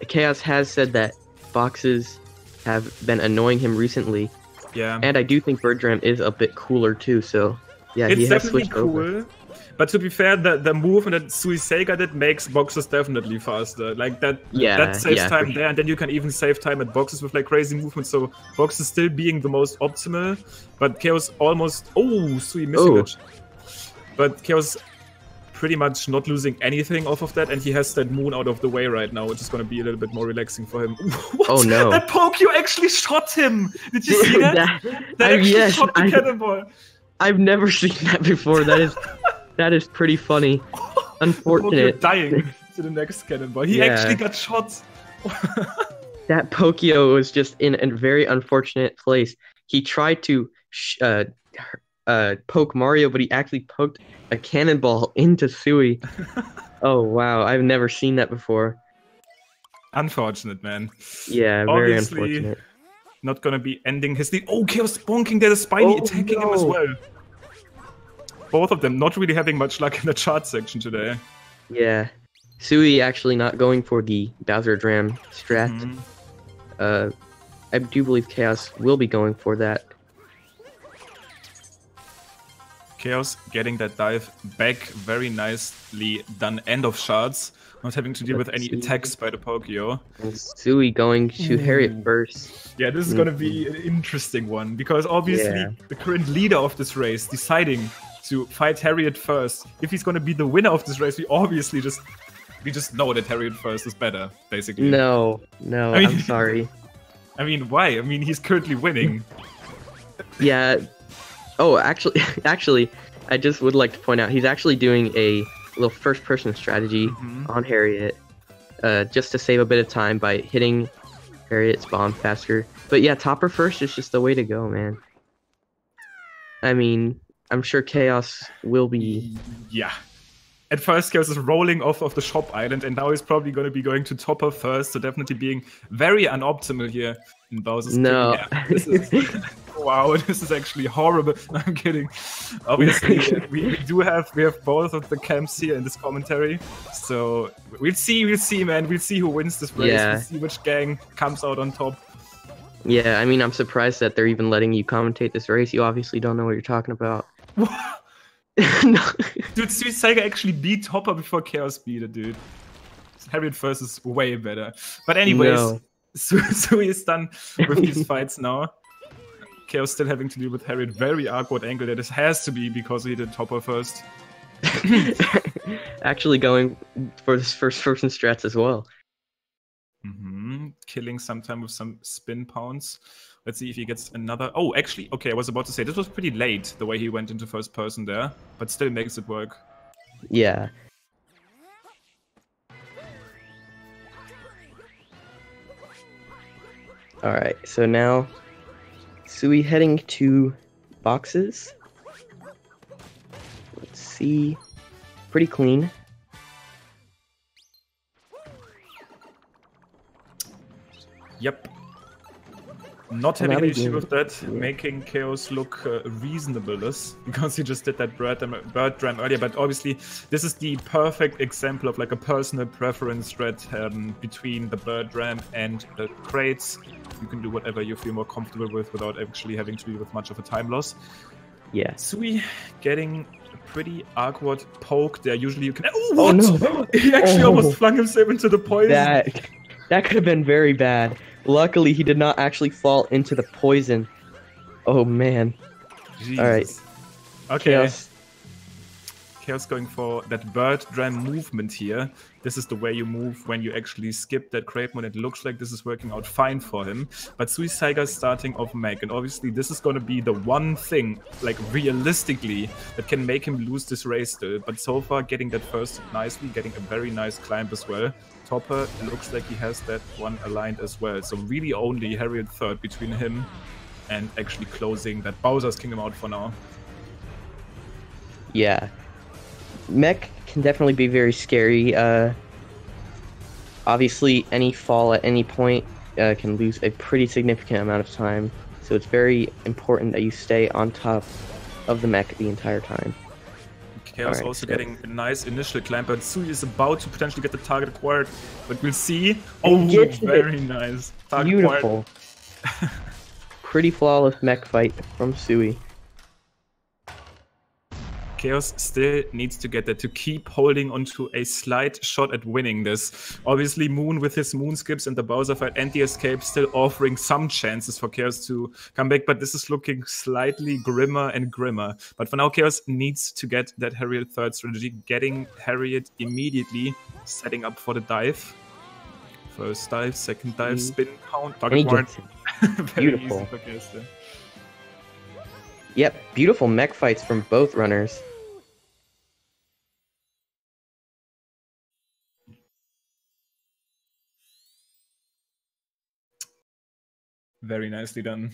Chaos has said that boxes have been annoying him recently. Yeah. And I do think bird dram is a bit cooler too. So yeah, it's he has definitely switched cool. over. But to be fair, the movement that Suiseiga did makes boxes definitely faster. Like that saves time there, and then you can even save time at boxes with like crazy movement. So boxes still being the most optimal, but Chaos almost Sui missing it. But Chaos pretty much not losing anything off of that, and he has that moon out of the way right now, which is going to be a little bit more relaxing for him. What? Oh no! That Pokio actually shot him. Did you see that? that actually shot the cannonball. I've never seen that before. That is pretty funny. Unfortunate. Dying to the next cannonball. He actually got shot. That Pokio was just in a very unfortunate place. He tried to poke Mario, but he actually poked a cannonball into Sui. Oh wow, I've never seen that before. Unfortunate, man. Yeah, very unfortunate. Not gonna be ending his lead. Oh, Chaos bonking there, the Spiny attacking him as well. Both of them not really having much luck in the chart section today. Yeah. Sui actually not going for the Bowser Dram strat. I do believe Chaos will be going for that. Chaos getting that dive back, very nicely done. End of shards, not having to deal with any attacks by the Pokio. And Sui going to Harriet first. Yeah, this is going to be an interesting one, because obviously the current leader of this race deciding to fight Harriet first. If he's going to be the winner of this race, we obviously just know that Harriet first is better, basically. No, I mean, I'm sorry. I mean, why? I mean, he's currently winning. Yeah. Oh, actually, I just would like to point out he's actually doing a little first-person strategy on Harriet, just to save a bit of time by hitting Harriet's bomb faster. But yeah, topper first is just the way to go, man. I mean, I'm sure Chaos will be... Yeah. At first, Chaos is rolling off of the shop island, and now he's probably going to be going to topper first, so definitely being very unoptimal here in Bowser's No. Yeah, wow, this is actually horrible. No, I'm kidding. Obviously, we have both of the camps here in this commentary, so we'll see, man. We'll see who wins this race. Yeah. We'll see which gang comes out on top. Yeah, I mean, I'm surprised that they're even letting you commentate this race. You obviously don't know what you're talking about. No. Dude, Sui Saiga actually beat Hopper before Chaos beat it, dude. Harriet first is way better. But anyways, No. Sui is done with these fights now. Chaos still having to deal with Harriet. Very awkward angle that this has to be because he did Hopper first. Actually going for this first person strats as well. Killing sometime with some spin pounds. Let's see if he gets another. Oh, actually, okay, I was about to say this was pretty late the way he went into first person there, but still makes it work. Yeah. Alright, so now Sui heading to boxes. Let's see. Pretty clean. Yep. Not having an Another issue game. with that, Yeah. making Chaos look reasonable-less, because he just did that bird dram earlier, but obviously this is the perfect example of like a personal preference thread between the bird dram and the crates. You can do whatever you feel more comfortable with without actually having to deal with much of a time loss. Yeah. Sui getting a pretty awkward poke there. Usually you can... Oh, Oh, what? no. He actually Oh. almost flung himself into the poison. That could have been very bad. Luckily, he did not actually fall into the poison. Oh, man. Jesus. Alright. Okay. Chaos going for that bird dram movement here. This is the way you move when you actually skip that crate mode. It looks like this is working out fine for him. But Sui Saiga is starting off Meg, and obviously this is going to be the one thing, like realistically, that can make him lose this race still. But so far, getting that first nicely, getting a very nice climb as well. Topper looks like he has that one aligned as well. So really only Harriet third between him and actually closing that Bowser's Kingdom out for now. Yeah. Mech can definitely be very scary. Obviously, any fall at any point can lose a pretty significant amount of time. So it's very important that you stay on top of the mech the entire time. Chaos also getting a nice initial climb, but Sui is about to potentially get the target acquired, but we'll see. Oh, very nice. Target Beautiful. Pretty flawless mech fight from Sui. Chaos still needs to get that to keep holding onto a slight shot at winning this. Obviously, Moon with his Moon skips and the Bowser fight and the escape still offering some chances for Chaos to come back, but this is looking slightly grimmer and grimmer. But for now, Chaos needs to get that Harriet third strategy, getting Harriet immediately, setting up for the dive. First dive, second dive, spin count, target warrant. Beautiful. Easy for Chaos there. Yep, beautiful mech fights from both runners. Very nicely done.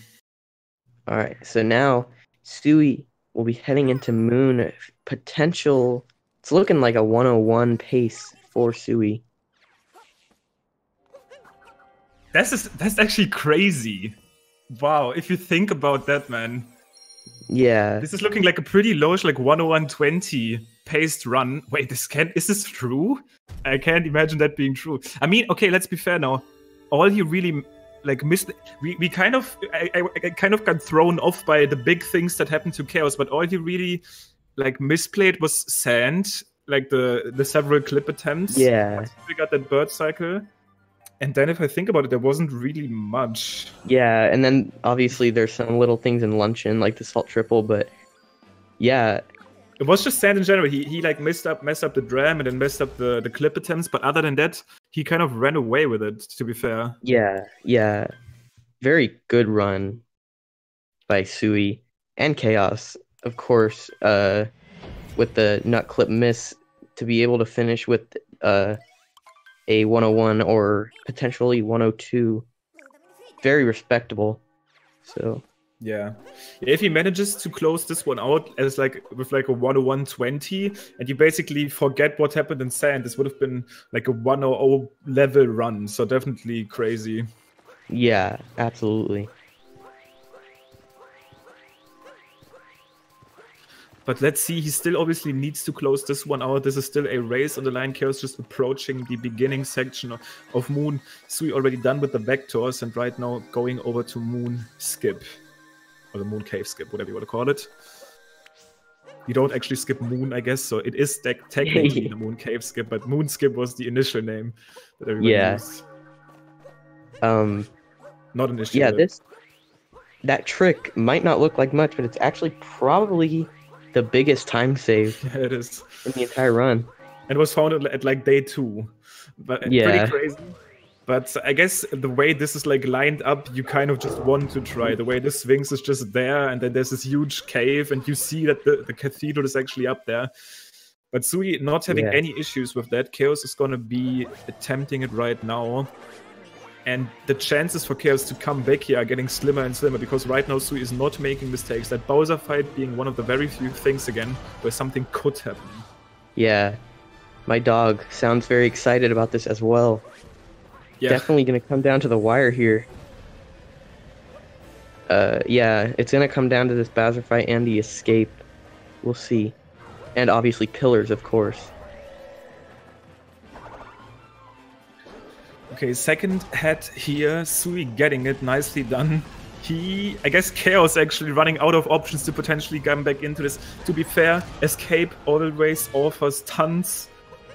Alright, so now Sui will be heading into Moon. Potential. It's looking like a 101 pace for Sui. That's actually crazy. Wow, if you think about that, man. Yeah. This is looking like a pretty low, like 101.20 paced run. Wait, is this true? I can't imagine that being true. I mean, okay, let's be fair now. All you really like missed. We kind of I kind of got thrown off by the big things that happened to Chaos, but all he really like misplayed was Sand, like the several clip attempts. Yeah. We got that bird cycle. And then if I think about it, there wasn't really much. Yeah, and then obviously there's some little things in Luncheon, like the Salt Triple, but yeah. It was just Sand in general. He like messed up the dram and then messed up the clip attempts, but other than that, he kind of ran away with it, to be fair. Yeah. Very good run by Sui and Chaos, of course, with the nut clip miss to be able to finish with a 101 or potentially 102. Very respectable. So yeah, if he manages to close this one out as like with like a 101.20 and you basically forget what happened in Sand, this would have been like a 100 level run. So definitely crazy. yeah, absolutely. But let's see, he still obviously needs to close this one out. This is still a race on the line. Chaos just approaching the beginning section of Moon. Sui already done with the vectors and right now going over to Moon Skip. Or the Moon Cave Skip, whatever you want to call it. You don't actually skip Moon, I guess, so it is technically the Moon Cave Skip, but Moon Skip was the initial name that everybody used. Not an issue. Yeah, that trick might not look like much, but it's actually probably the biggest time save. Yeah, it is. In the entire run. And was found at like day 2. But pretty crazy. But I guess the way this is like lined up, you kind of just want to try. The way the Sphinx is just there, and then there's this huge cave, and you see that the cathedral is actually up there. But Sui not having any issues with that. Chaos is going to be attempting it right now. And the chances for Chaos to come back here are getting slimmer and slimmer, because right now Sui is not making mistakes. That Bowser fight being one of the very few things again where something could happen. Yeah, my dog sounds very excited about this as well. Yeah. Definitely going to come down to the wire here. Yeah, it's going to come down to this Bowser fight and the escape. We'll see. And obviously pillars, of course. Okay, second head here, Sui getting it, nicely done. I guess Chaos actually running out of options to potentially come back into this. To be fair, Escape always offers tons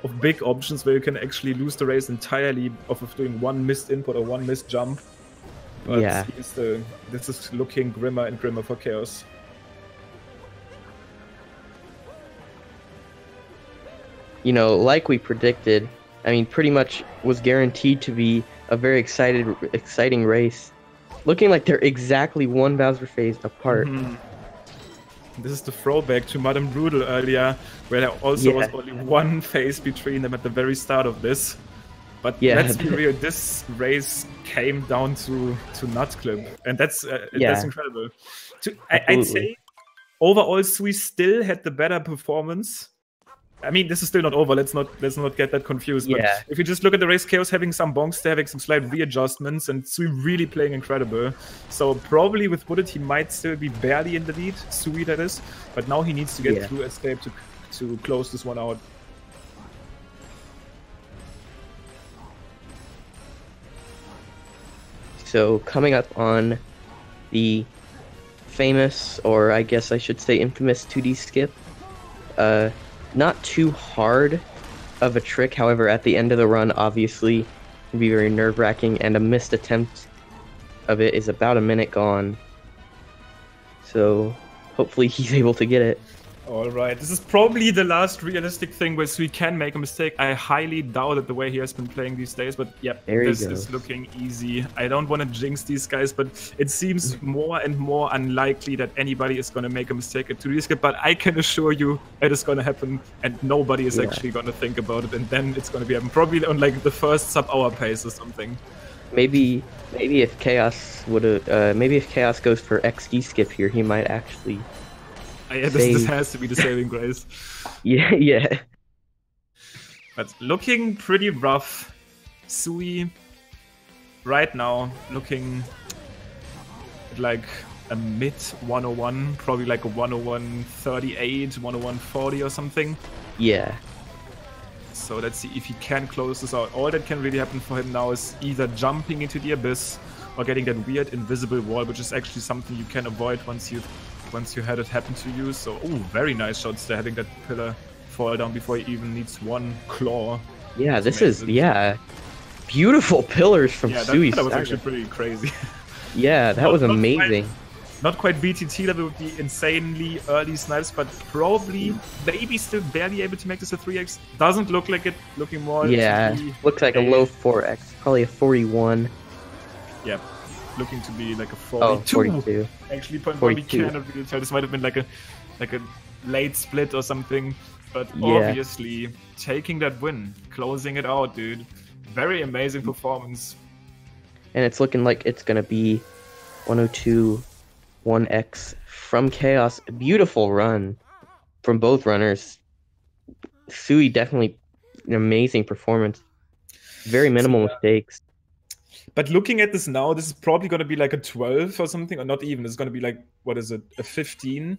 of big options where you can actually lose the race entirely off of doing one missed input or one missed jump. But this is looking grimmer and grimmer for Chaos. You know, like we predicted, I mean, pretty much was guaranteed to be a very exciting race. Looking like they're exactly one Bowser phase apart. This is the throwback to Madame Broodal earlier, where there also was only one phase between them at the very start of this. But let's be real, this race came down to Nutclip, and that's incredible. I'd say overall, Sui still had the better performance. I mean, this is still not over. Let's not get that confused. But if you just look at the race, Chaos having some bonks, they're having some slight readjustments, and Sui really playing incredible. So probably with Bullet, he might still be barely in the lead. Sui, that is. But now he needs to get through Escape to close this one out. So coming up on the famous, or I guess I should say infamous 2D skip. Not too hard of a trick, however, at the end of the run, obviously, can be very nerve-wracking, and a missed attempt of it is about a minute gone. So, hopefully he's able to get it. Alright, this is probably the last realistic thing where Sui can make a mistake. I highly doubt it the way he has been playing these days, but this is looking easy. I don't want to jinx these guys, but it seems more and more unlikely that anybody is going to make a mistake at 2D skip, but I can assure you it is going to happen, and nobody is actually going to think about it, and then it's going to be happen. Probably on like the first sub-hour pace or something. Maybe if Chaos if Chaos goes for XD skip here, he might actually... this has to be the saving grace. Yeah. But looking pretty rough. Sui, right now, looking like a mid 101, probably like a 101.38, 101.40 or something. Yeah. So let's see if he can close this out. All that can really happen for him now is either jumping into the abyss or getting that weird invisible wall, which is actually something you can avoid once you had it happen to you. So, very nice shots there, having that pillar fall down before he even needs one claw. Yeah, this is, beautiful pillars from Sui. That was actually pretty crazy. Yeah, that was amazing. Not quite BTT level with the insanely early snipes, but probably, maybe still barely able to make this a 3x. Doesn't look like it, looking more... Yeah, looks like a low 4x, probably a 41. Yeah. Looking to be like a 42. Actually, point one, we cannot really tell. This might have been like a late split or something, but obviously taking that win, closing it out, dude. Very amazing performance. And it's looking like it's gonna be 102, 1x from Chaos. Beautiful run from both runners. Sui definitely an amazing performance. Very minimal mistakes. But looking at this now, this is probably going to be like a 12 or something, or not even. It's going to be like, what is it, a 15?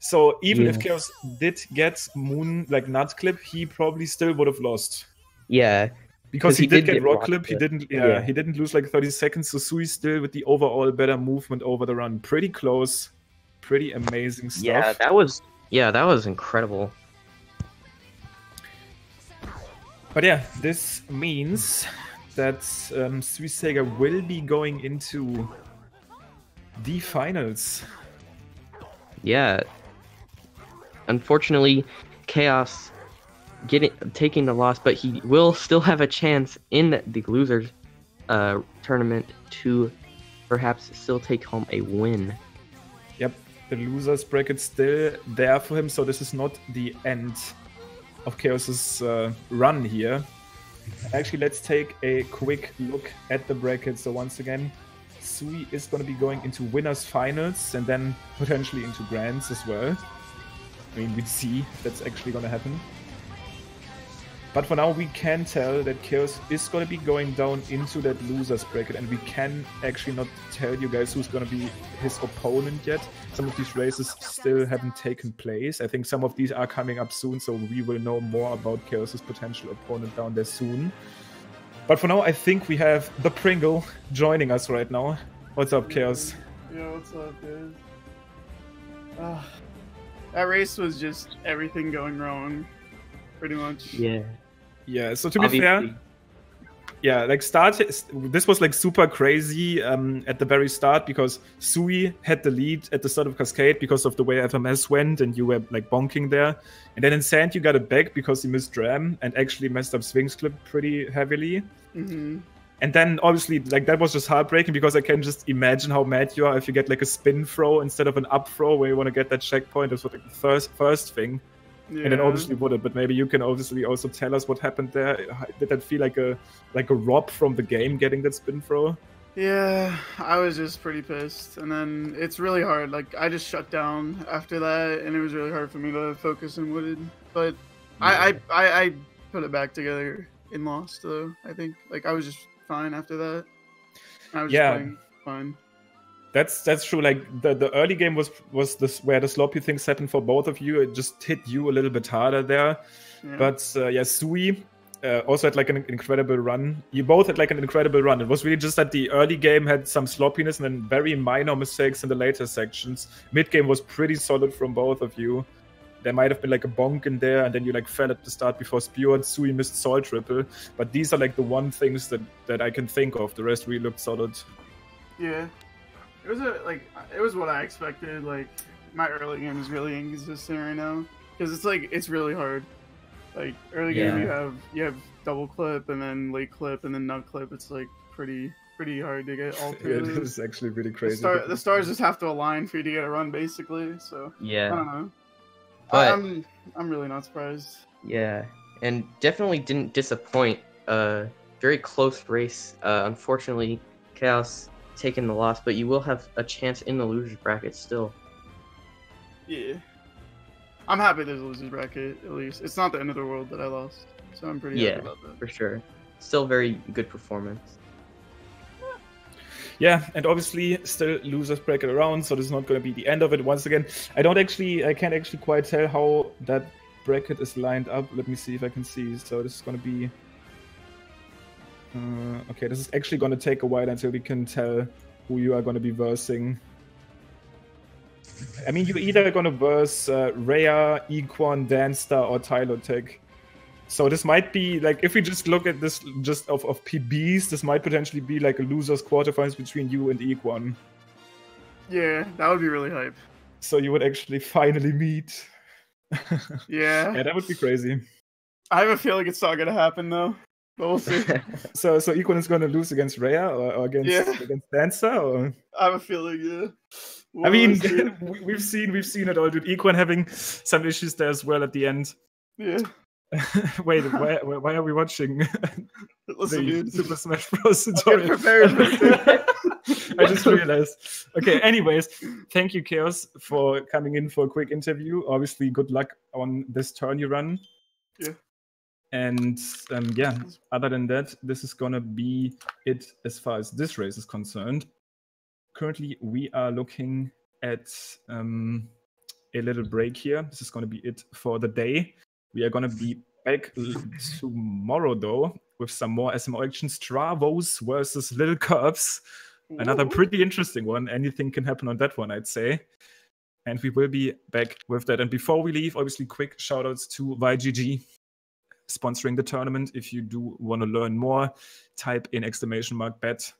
So even if Chaos did get Moon, like Nut Clip, he probably still would have lost. Yeah. Because he did get Rock Clip, Clip. he didn't lose like 30 seconds, so Sui still with the overall better movement over the run. Pretty close. Pretty amazing stuff. Yeah, that was incredible. But yeah, this means that Sui Sega will be going into the finals. Yeah. Unfortunately, Chaos taking the loss, but he will still have a chance in the losers tournament to perhaps still take home a win. Yep, the losers bracket still there for him, so this is not the end of Chaos's run here. Actually, let's take a quick look at the bracket. So once again, Sui is going to be going into winners finals and then potentially into grands as well. I mean, we'd see if that's actually going to happen. But for now, we can tell that Chaos is going to be going down into that losers bracket, and we can actually not tell you guys who's going to be his opponent yet. Some of these races still haven't taken place. I think some of these are coming up soon, so we will know more about Chaos's potential opponent down there soon. But for now, I think we have the Pringle joining us right now. What's up, Chaos? Yeah, what's up, dude? That race was just everything going wrong, pretty much. Yeah, so to be fair, yeah, like this was like super crazy at the very start because Sui had the lead at the start of Cascade because of the way FMS went and you were like bonking there. And then in Sand you got it back because he missed Ram and actually messed up Sphinx Clip pretty heavily. Mm-hmm. And then obviously like that was just heartbreaking because I can just imagine how mad you are if you get like a spin throw instead of an up throw where you want to get that checkpoint. That's what like the first thing. Yeah. And then obviously would it, but maybe you can obviously also tell us what happened there. Did that feel like a rob from the game getting that spin throw? Yeah, I was just pretty pissed, and then it's really hard. Like I just shut down after that, and it was really hard for me to focus in Wooded. But yeah. I put it back together in Lost though. I think like I was just fine after that. I was just playing fine. That's true. Like the early game was this where the sloppy things happened for both of you. It just hit you a little bit harder there. Yeah. But yeah, Sui also had like an incredible run. You both had like an incredible run. It was really just that the early game had some sloppiness and then very minor mistakes in the later sections. Mid game was pretty solid from both of you. There might have been like a bonk in there, and then you like fell at the start before Spew and Sui missed Soul Triple. But these are like the one things that I can think of. The rest really looked solid. Yeah. It was what I expected. Like my early game is really inconsistent right now because it's really hard. Like early game you have double clip and then late clip and then nut clip. It's like pretty hard to get all three. It is actually pretty crazy. The stars just have to align for you to get a run basically. So yeah, I don't know. But I'm really not surprised. Yeah, and definitely didn't disappoint. Very close race. Unfortunately, Chaos taking the loss, but you will have a chance in the losers bracket still. Yeah, I'm happy there's a losers bracket at least. It's not the end of the world that I lost, so I'm pretty happy about that. For sure. Still very good performance. Yeah, and obviously still losers bracket around, so this is not going to be the end of it. Once again, I can't actually quite tell how that bracket is lined up. Let me see if I can see. So this is going to be. Okay, this is actually going to take a while until we can tell who you are going to be versing. I mean, you're either going to verse Rhea, Equan, Danstar, or Tylotech. So this might be, like, if we just look at this just of PBs, this might potentially be like a loser's quarterfinals between you and Equan. Yeah, that would be really hype. So you would actually finally meet. Yeah. Yeah, that would be crazy. I have a feeling it's not going to happen, though. But we'll see. So Equan is going to lose against Rhea or against Danstar? Or? I have a feeling, yeah. I mean, we've seen it all, dude. Equan having some issues there as well at the end. Yeah. Wait, why are we watching Listen, dude. Super Smash Bros. Tutorial? I just realized. Okay, anyways, thank you, Chaos, for coming in for a quick interview. Obviously, good luck on this turn you run. Yeah. And yeah, other than that, this is gonna be it as far as this race is concerned. Currently, we are looking at a little break here. This is gonna be it for the day. We are gonna be back tomorrow though with some more SMO action. Stravos versus Little Curbs. Another pretty interesting one. Anything can happen on that one, I'd say. And we will be back with that. And before we leave, obviously, quick shout outs to YGG sponsoring the tournament. If you do want to learn more, type in !bet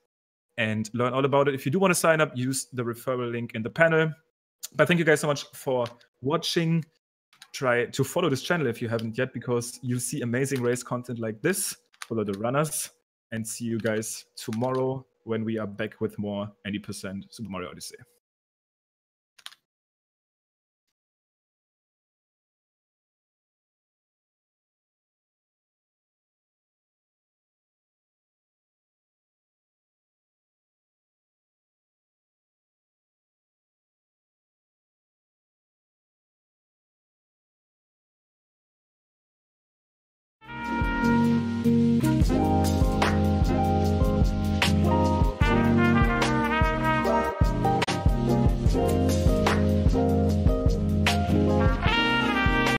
and learn all about it. If you do want to sign up, use the referral link in the panel. But thank you guys so much for watching. Try to follow this channel if you haven't yet, because you'll see amazing race content like this. Follow the runners, and see you guys tomorrow when we are back with more 90% Super Mario Odyssey.